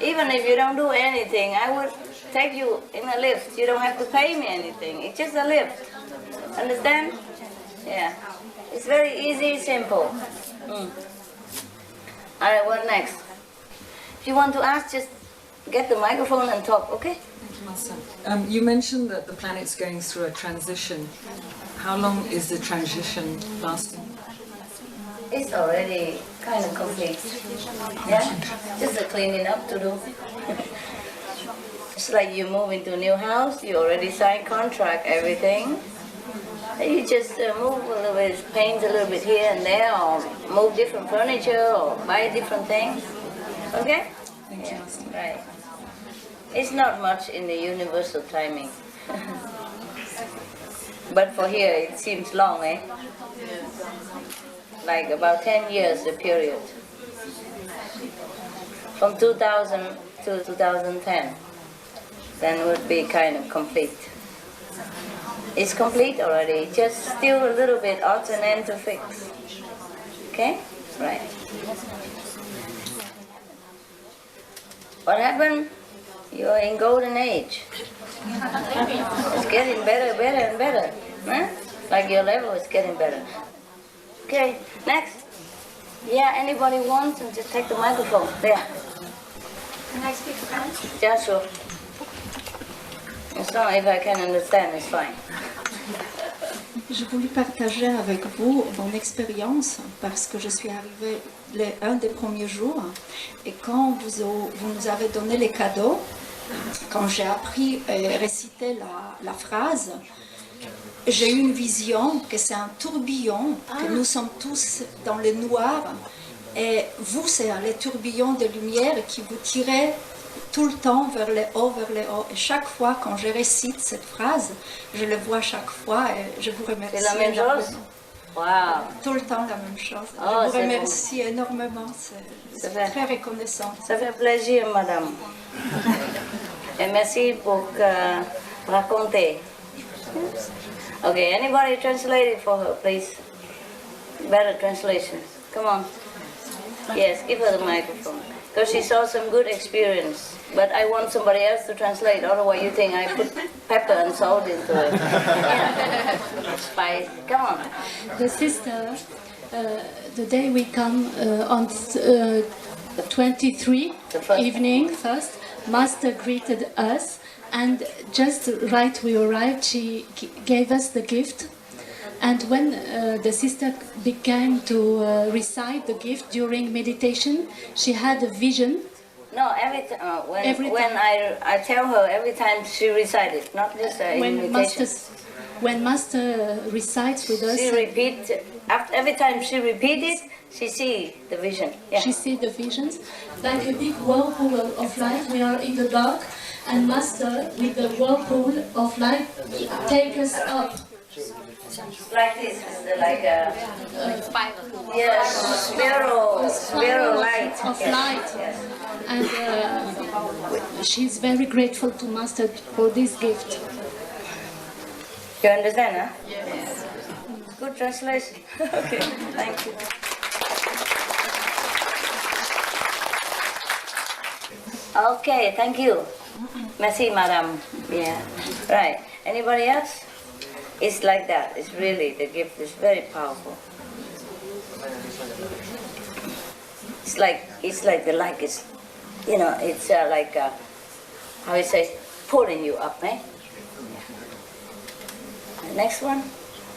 Even if you don't do anything, I would take you in a lift. You don't have to pay me anything. It's just a lift. Understand? Yeah. It's very easy, simple. All right, what next? If you want to ask, just get the microphone and talk, okay? Thank you, Master. You mentioned that the planet's going through a transition. How long is the transition lasting? It's already kind of complete. Yeah? Just a cleaning up to do. It's like you move into a new house, you already signed contract, everything. You just move a little bit, paint a little bit here and there, or move different furniture, or buy different things. Okay? Thank you, Master. Right. It's not much in the universal timing. But for here, it seems long, eh? Like about 10 years, the period. From 2000 to 2010. Then would be kind of complete. It's complete already, just still a little bit odds and ends to fix. Okay? Right. What happened? You're in golden age. It's getting better, better and better. Huh? Like your level is getting better. Okay, next. Yeah, anybody wants to just take the microphone. There. Can I speak French? Yeah, sure. As long as I can understand, it's fine. Je voulais partager avec vous mon expérience parce que je suis arrivée un des premiers jours et quand vous nous avez donné les cadeaux, quand j'ai appris et récité la phrase, j'ai eu une vision que c'est un tourbillon, que nous sommes tous dans le noir et vous, c'est les tourbillons de lumière qui vous tirez tout le temps vers le haut, vers le haut. Et chaque fois, quand je récite cette phrase, je le vois chaque fois et je vous remercie. C'est la même chose? Wow. Tout le temps la même chose. Oh, je vous remercie énormément. C'est très reconnaissant. Ça fait plaisir, madame. Et merci pour raconter. Okay, anybody translate it for her, please? Better translation. Come on. Yes, give her the microphone. Because she saw some good experience. But I want somebody else to translate, otherwise you think I put pepper and salt into it. Yeah. Spice. Come on. The sister, the day we come on 23 evening first, Master greeted us, and just right we arrived, she gave us the gift. And when the sister began to recite the gift during meditation, she had a vision. No, when I tell her, every time she recited, not just invitation. When Master recites with us, she repeats. Every time she repeats it, she sees the vision. Yeah. She sees the visions. Like a big whirlpool of light, we are in the dark, and Master, with the whirlpool of light, take us up. Like this, like a spiral light. Of light. Yes. And she's very grateful to Master for this gift. You understand, huh? Yes. Good translation. Okay, thank you. Okay, thank you. Merci, madame. Yeah. Right. Anybody else? It's like that. It's really, the gift is very powerful. It's like the light is, it's like, how you say, pulling you up, eh? The next one,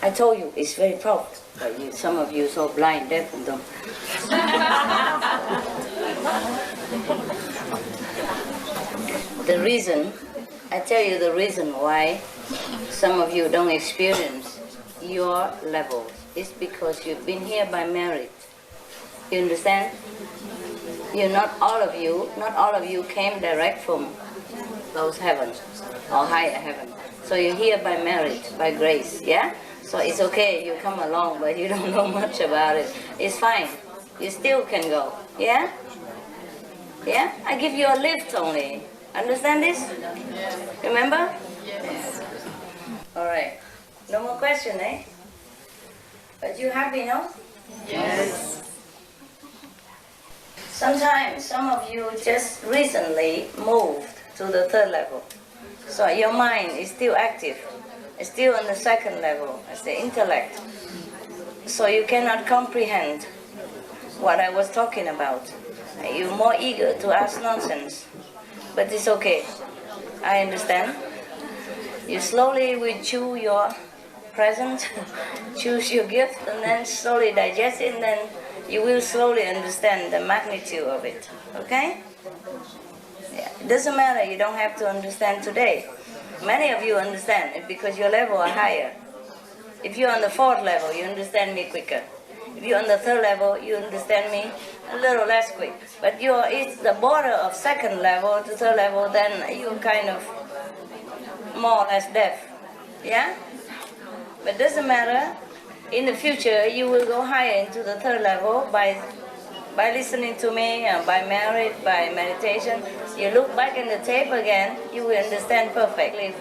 I told you, it's very powerful. But some of you are so blind, deaf and dumb. The reason I tell you the reason why some of you don't experience your levels. It's because you've been here by merit. You understand? Not all of you came direct from those heavens or higher heaven. So you're here by merit, by grace, yeah? So it's okay, you come along, but you don't know much about it. It's fine. You still can go, yeah? Yeah? I give you a lift only. Understand this? Remember? Yes. All right. No more question, eh? But you happy, no? Yes. Sometimes some of you just recently moved to the third level. So your mind is still active. It's still on the second level, as the intellect. So you cannot comprehend what I was talking about. You're more eager to ask nonsense. But it's okay. I understand. You slowly will chew your present, choose your gift, and then slowly digest it, and then you will slowly understand the magnitude of it. Okay? Yeah. It doesn't matter, you don't have to understand today. Many of you understand it because your level are higher. If you're on the fourth level, you understand me quicker. If you're on the third level, you understand me a little less quick. But it's the border of second level to third level, then you're kind of more or less deaf. Yeah? But doesn't matter. In the future, you will go higher into the third level by listening to me, by merit, by meditation. You look back in the tape again, you will understand perfectly.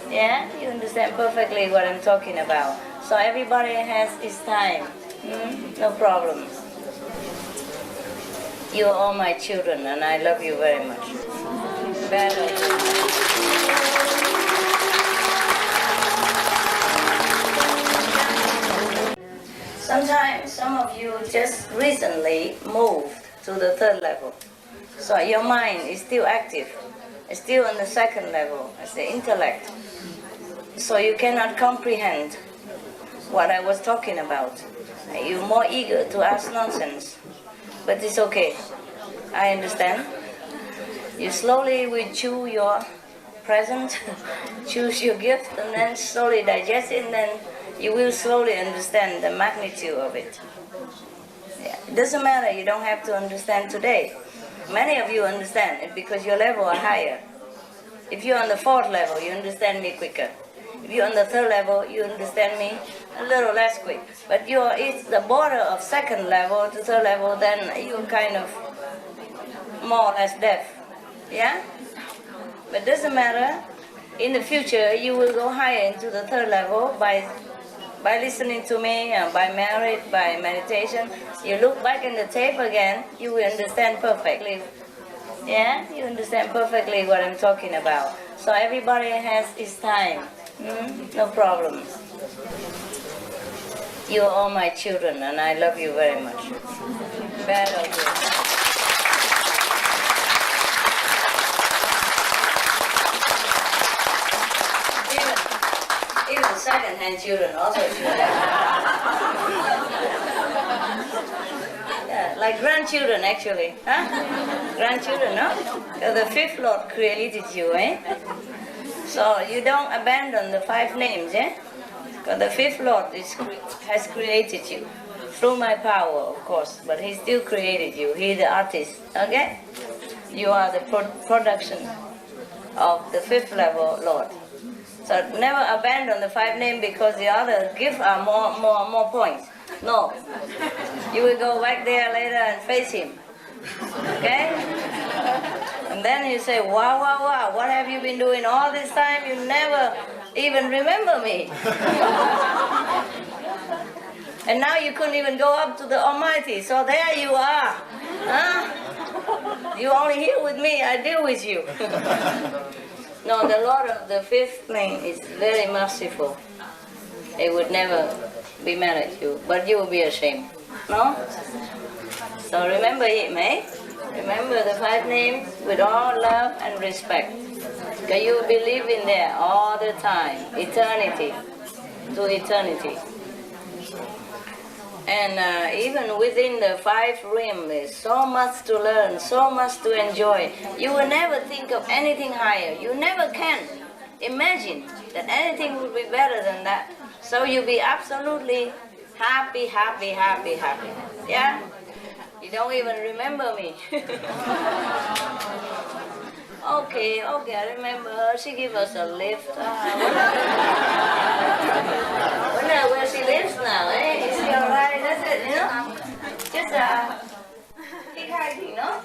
Yeah? You understand perfectly what I'm talking about. So everybody has his time. No problem. You are all my children, and I love you very much. Sometimes some of you just recently moved to the third level. So your mind is still active. It's still on the second level, as the intellect. So you cannot comprehend what I was talking about. You're more eager to ask nonsense. But it's okay. I understand. You slowly will chew your present, choose your gift, and then slowly digest it, and then you will slowly understand the magnitude of it. Yeah. It doesn't matter, you don't have to understand today. Many of you understand it because your level are higher. If you're on the fourth level, you understand me quicker. If you're on the third level, you understand me a little less quick. But it's the border of second level to third level, then you're kind of more or less deaf. Yeah? But doesn't matter. In the future, you will go higher into the third level by listening to me, by merit, by meditation. You look back in the tape again, you will understand perfectly. Yeah? You understand perfectly what I'm talking about. So everybody has his time. No problem. You are all my children, and I love you very much. Bad or good. Even second-hand children also children. Yeah, like grandchildren actually, huh? Grandchildren, no? The fifth Lord created you, eh? So you don't abandon the 5 names, eh? Because the fifth Lord has created you. Through my power, of course, but He still created you. He's the artist, okay? You are the production of the 5th level Lord. So never abandon the 5 names because the other give more points. No. You will go back there later and face Him. Okay? And then you say, wow, what have you been doing all this time? You never even remember me. And now you couldn't even go up to the Almighty. So there you are. Huh? You only here with me, I deal with you. No, the Lord of the 5th plane is very merciful. He would never be mad at you, but you will be ashamed. No? So remember Him, eh? Remember the 5 names with all love and respect. Because you will be living there all the time, eternity to eternity. And even within the 5 realms, there's so much to learn, so much to enjoy. You will never think of anything higher. You never can imagine that anything would be better than that. So you'll be absolutely happy, happy, happy, happy. Yeah? You don't even remember me. Okay, I remember her. She gave us a lift. Wonder where she lives now, eh? Is she alright? That's it, you know? Just hitchhiking, no?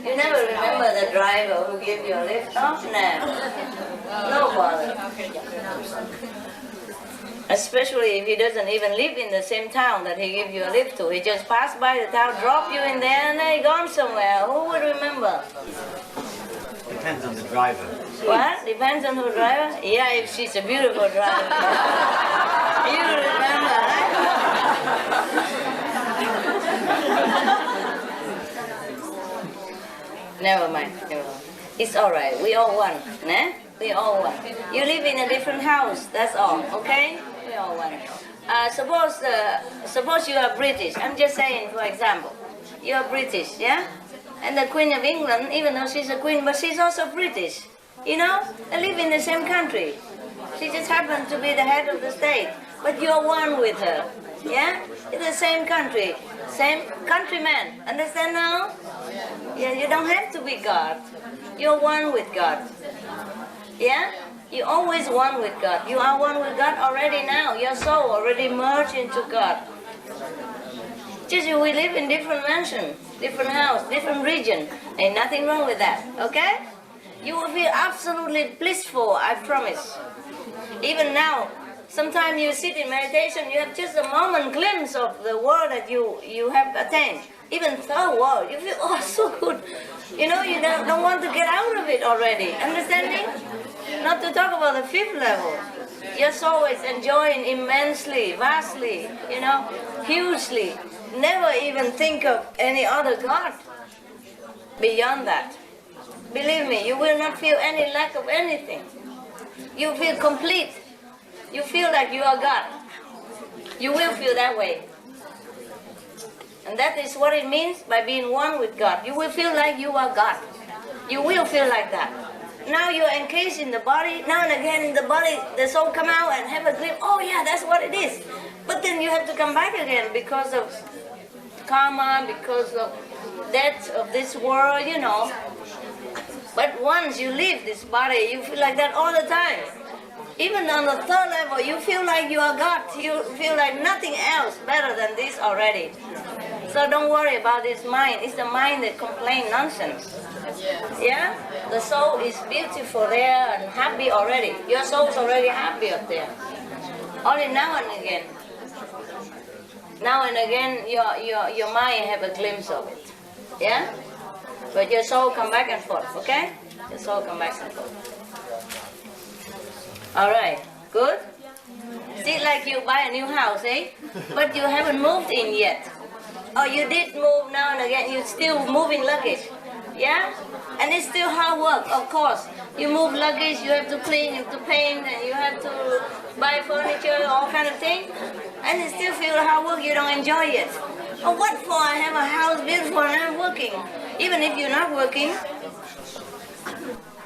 You never remember the driver who gave you a lift, no? No bother. Especially if he doesn't even live in the same town that he gave you a lift to. He just passed by the town, dropped you in there, and then he gone somewhere. Who would remember? Depends on the driver. What? Depends on who driver? Yeah, if she's a beautiful driver. You remember, right? Never mind. It's all right. We all one, né? We all one. You live in a different house. That's all. Okay? We all one. Suppose you are British. I'm just saying, for example, you are British, yeah? And the Queen of England, even though she's a queen, but she's also British. You know? They live in the same country. She just happens to be the head of the state. But you're one with her. Yeah? It's the same country. Same countryman. Understand now? Yeah, you don't have to be God. You're one with God. Yeah? You're always one with God. You are one with God already now. Your soul already merged into God. Just we live in different mansion, different house, different region. Ain't nothing wrong with that. Okay? You will feel absolutely blissful, I promise. Even now, sometimes you sit in meditation, you have just a moment glimpse of the world that you have attained. Even third world, you feel, oh, so good. You know, you don't want to get out of it already. Understanding? Not to talk about the 5th level. Your soul is enjoying immensely, vastly, you know, hugely. Never even think of any other God beyond that. Believe me, you will not feel any lack of anything. You feel complete. You feel like you are God. You will feel that way. And that is what it means by being one with God. You will feel like you are God. You will feel like that. Now you're encased in the body. Now and again in the body, the soul come out and have a glimpse. Oh yeah, that's what it is. But then you have to come back again because of karma, because of death of this world, you know. But once you leave this body, you feel like that all the time. Even on the 3rd level, you feel like you are God. You feel like nothing else better than this already. So don't worry about this mind. It's the mind that complains nonsense. Yeah? The soul is beautiful there and happy already. Your soul is already happy up there. Only now and again. Now and again, your mind have a glimpse of it. Yeah? But your soul come back and forth, okay? Your soul come back and forth. All right, good? See, like you buy a new house, eh? But you haven't moved in yet. Or you did move now and again, you're still moving luggage. Yeah? And it's still hard work, of course. You move luggage, you have to clean, you have to paint, and you have to buy furniture, all kind of things. And it still feels hard work, you don't enjoy it. Oh, what for? I have a house beautiful and I'm working. Even if you're not working,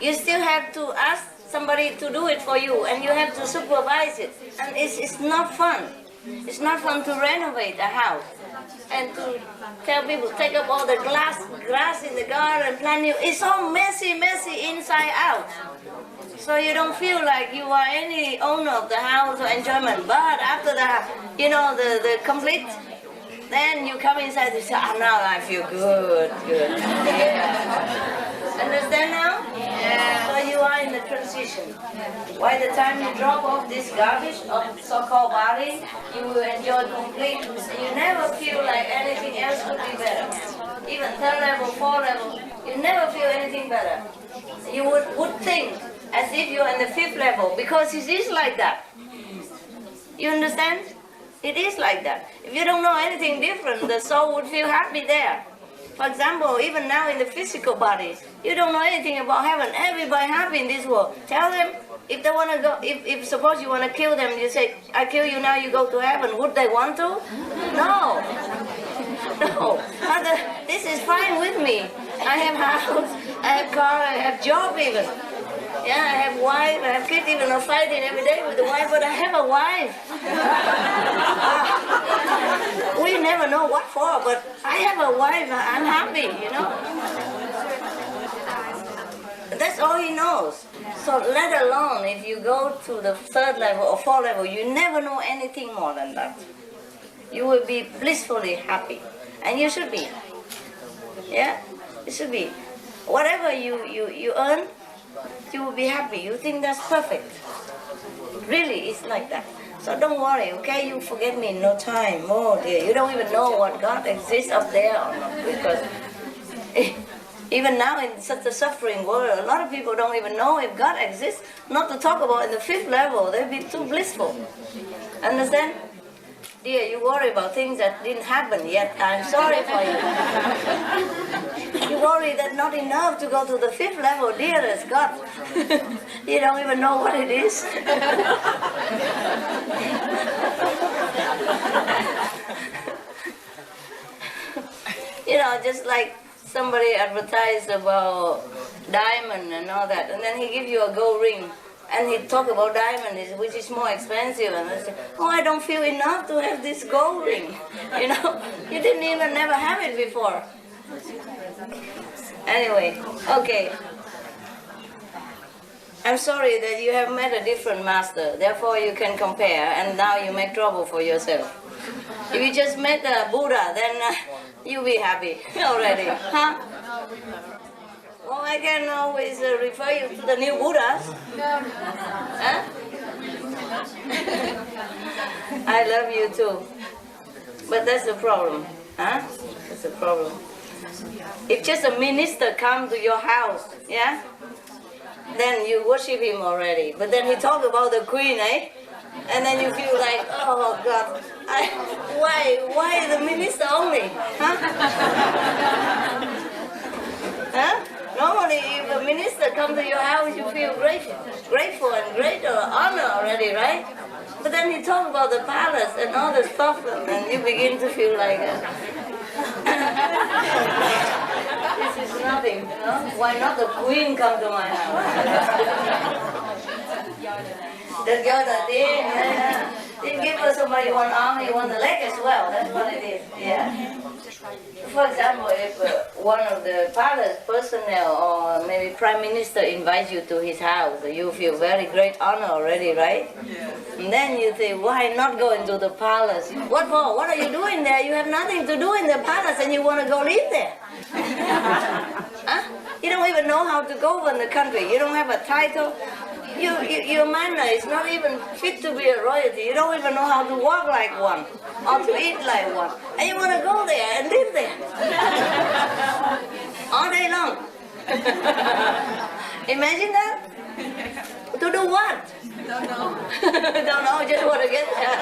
you still have to ask somebody to do it for you, and you have to supervise it. And it's not fun. It's not fun to renovate a house and to tell people take up all the grass in the garden, plant new. It's all messy inside out. So you don't feel like you are any owner of the house or enjoyment. But after that, you know, the complete, then you come inside and say, oh, now I feel good. Yeah. Understand now? Yeah. So you are in the transition. By the time you drop off this garbage of so-called body, you will enjoy complete. You never feel like anything else could be better. Even 3rd level, 4th level, you never feel anything better. You would think as if you're in the 5th level, because it is like that. You understand? It is like that. If you don't know anything different, the soul would feel happy there. For example, even now in the physical body, you don't know anything about heaven. Everybody happy in this world. Tell them, If they want to go, if suppose you want to kill them, you say, I kill you now, you go to heaven. Would they want to? No. No. This is fine with me. I have house, I have car, I have job even. Yeah, I have wife, I have kids, even I'm fighting every day with the wife, but I have a wife. We never know what for, but I have a wife, I'm happy, you know. That's all he knows. So let alone if you go to the 3rd level or 4th level, you never know anything more than that. You will be blissfully happy. And you should be. Yeah? You should be. Whatever you earn, you will be happy. You think that's perfect. Really, it's like that. So don't worry, okay? You forget me in no time. Oh dear, you don't even know what God exists up there or not. Because even now in such a suffering world, a lot of people don't even know if God exists. Not to talk about in the 5th level, they'll be too blissful. Understand? Dear, you worry about things that didn't happen yet. I'm sorry for you. You worry that not enough to go to the 5th level. Dearest God, you don't even know what it is. You know, just like somebody advertised about diamond and all that, and then he give you a gold ring. And he talk about diamond, which is more expensive, and I say, oh, I don't feel enough to have this gold ring. You know, you didn't even never have it before. Anyway, okay. I'm sorry that you have met a different master, therefore you can compare, and now you make trouble for yourself. If you just met a Buddha, then you'll be happy already, huh? Well, I can always refer you to the new Buddhas. Huh? I love you too. But that's the problem. Huh? That's the problem. If just a minister come to your house, yeah? Then you worship him already. But then he talk about the queen, eh? And then you feel like, oh God, why the minister only? Huh? Huh? Normally, if a minister comes to your house, you feel grateful and great honor already, right? But then he talks about the palace and all the stuff, and you begin to feel like, this is nothing, you know? Why not the queen come to my house? Then give us somebody one arm, you want the leg as well. That's what it is. Yeah. For example, if one of the palace personnel or maybe prime minister invites you to his house, you feel very great honor already, right? Yeah. And then you think, why not go into the palace? What for? What are you doing there? You have nothing to do in the palace and you want to go live there. Huh? You don't even know how to govern the country. You don't have a title. Your manner is not even fit to be a royalty. You don't even know how to walk like one or to eat like one. And you want to go there and live there all day long. Imagine that. To do what? Don't know. Don't know, just want to get there.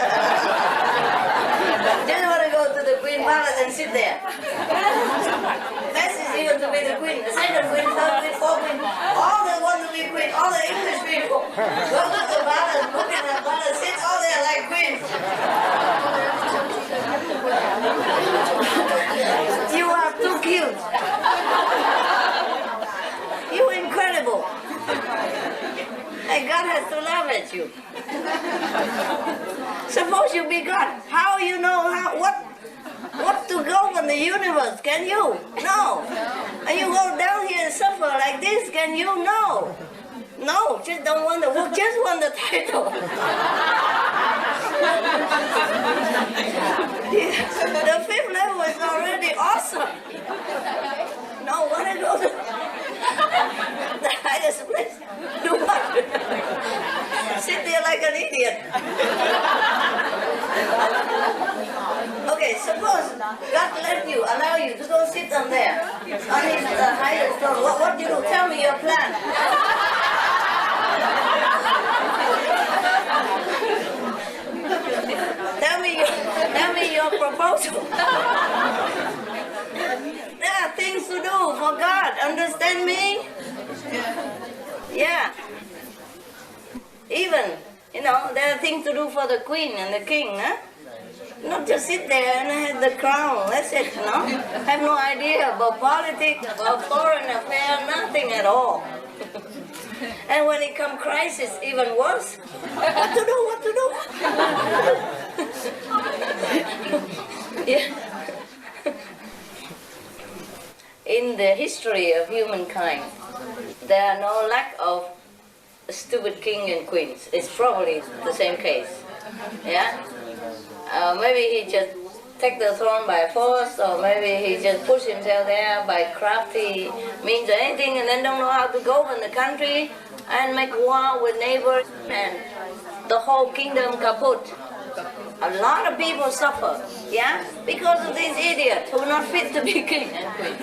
Just want to go to the Queen Palace and sit there. Best is even to be the queen, the second queen, third queen, fourth queen. All they want to be queen, all the English people. Go to the palace, look at the palace, sit all there like queens. You are too cute. You're incredible. And God has to laugh at you. Suppose you be God. How you know what to govern the universe? Can you? No. And you go down here and suffer like this? Can you? No. No, just don't want the work, just want the title. The 5th level is already awesome. No, want to go to the highest place? Do what? Sit there like an idiot. Okay, suppose God allow you to go sit on there, on his highest throne. What do you do? Tell me your plan. Tell me your proposal. There are things to do for God. Understand me? Yeah. even, there are things to do for the queen and the king, huh? Not just sit there and have the crown, that's it, Have no idea about politics, about foreign affairs, nothing at all. And when it comes crisis, even worse. What to do? Yeah. In the history of humankind, there are no lack of stupid king and queens. It's probably the same case. Yeah? Maybe he just take the throne by force, or maybe he just push himself there by crafty means or anything, and then don't know how to govern the country and make war with neighbors, and the whole kingdom kaput. A lot of people suffer, yeah, because of these idiots who are not fit to be king and queen.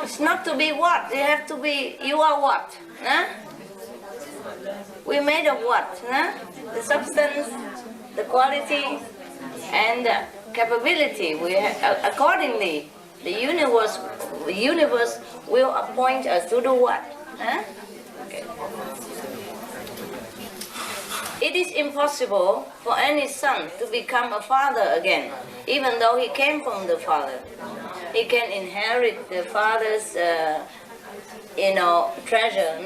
It's not to be what? You have to be, you are what? Huh? We're made of what? Huh? The substance, the quality, and the capability. Accordingly, the universe will appoint us to do what? Huh? Okay. It is impossible for any son to become a father again, even though he came from the father. He can inherit the father's, treasure,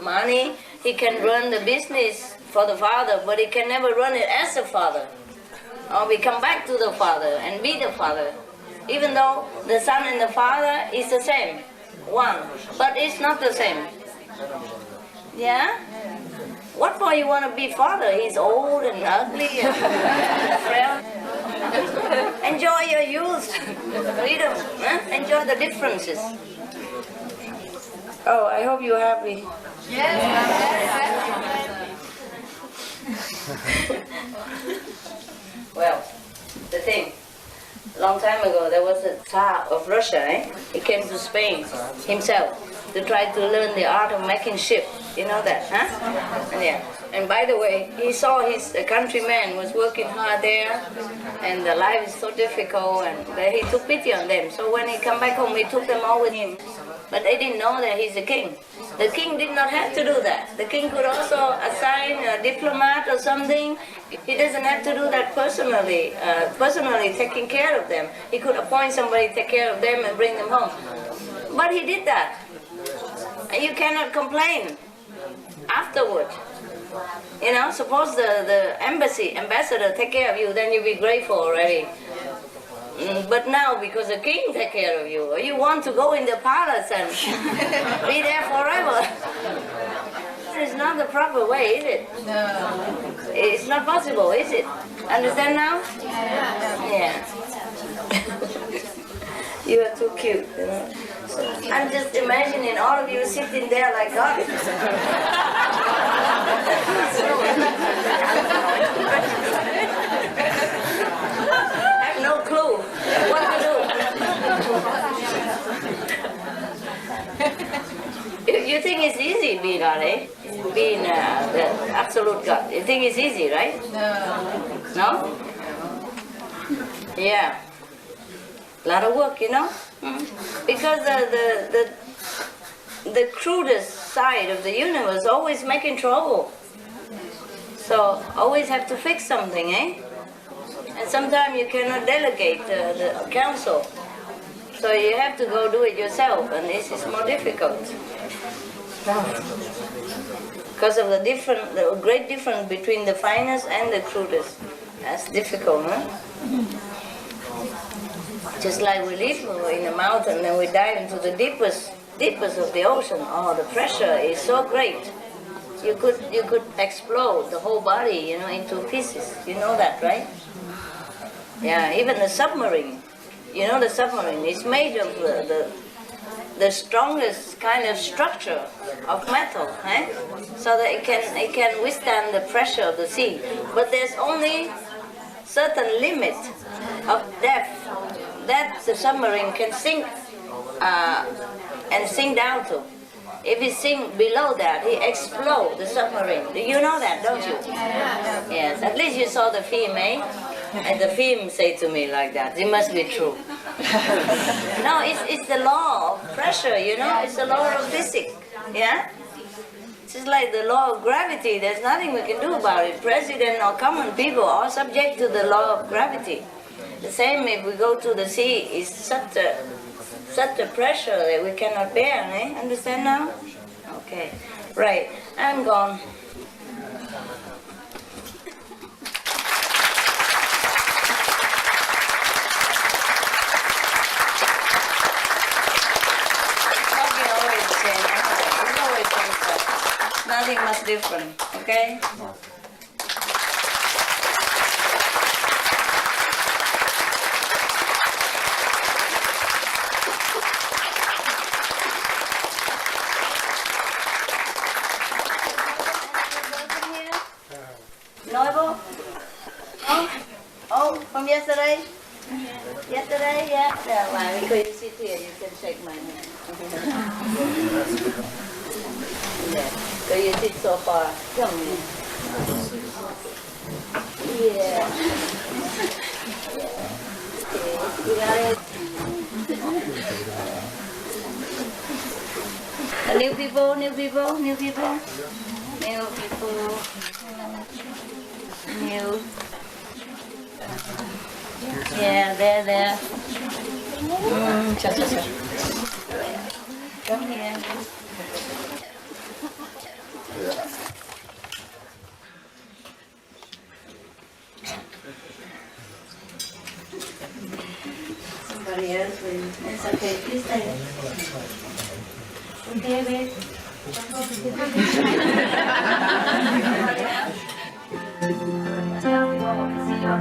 money. He can run the business for the father, but he can never run it as a father. Or we come back to the father and be the father. Even though the son and the father is the same, one, but it's not the same. Yeah? What for you want to be father? He's old and ugly and frail. Enjoy your youth, freedom, enjoy the differences. Oh, I hope you're happy. Yes. Well, the thing, a long time ago there was a Tsar of Russia, He came to Spain himself to try to learn the art of making ship. You know that, huh? And by the way, he saw his countrymen was working hard there, and the life is so difficult, and he took pity on them. So when he come back home, he took them all with him. But they didn't know that he's a king. The king did not have to do that. The king could also assign a diplomat or something. He doesn't have to do that personally, taking care of them. He could appoint somebody to take care of them and bring them home. But he did that. And you cannot complain afterward. Suppose the ambassador take care of you, then you'll be grateful already. But now, because the king take care of you, you want to go in the palace and be there forever. It's not the proper way, is it? No. It's not possible, is it? Understand now? Yeah. You are too cute, I'm just imagining all of you sitting there like God. Have no clue what to do. You think it's easy being God, Being the absolute God. You think it's easy, right? No. No? Yeah. A lot of work, Because the crudest side of the universe always making trouble. So always have to fix something, And sometimes you cannot delegate the council. So you have to go do it yourself, and this is more difficult. Because of the great difference between the finest and the crudest. That's difficult, Just like we live in a mountain and we dive into the deepest of the ocean. Oh, the pressure is so great. You could explode the whole body, into pieces. You know that, right? Yeah, even the submarine. The submarine is made of the strongest kind of structure of metal, so that it can withstand the pressure of the sea. But there's only certain limit of depth that the submarine can sink and sink down to. If it sinks below that, it explodes the submarine. You know that, don't you? Yes, at least you saw the film, And the film say to me like that. It must be true. No, it's the law of pressure, It's the law of physics, yeah? just like the law of gravity. There's nothing we can do about it. President or common people are subject to the law of gravity. The same if we go to the sea, it's such a pressure that we cannot bear, eh? Understand now? Okay, right, I'm gone. Talking always the same, it's always same stuff. Nothing much different, okay? Noible? Oh, from yesterday? Yesterday, yeah. Yeah, well, because you sit here, you can shake my hand. Yeah, because you sit so far. Come here. Yeah. Okay, you got it. New people, new people, new people. New people. New. Yeah, there. Cha. Come here. Somebody else will. It's okay, please stay. Okay, babe. Tell me what to see your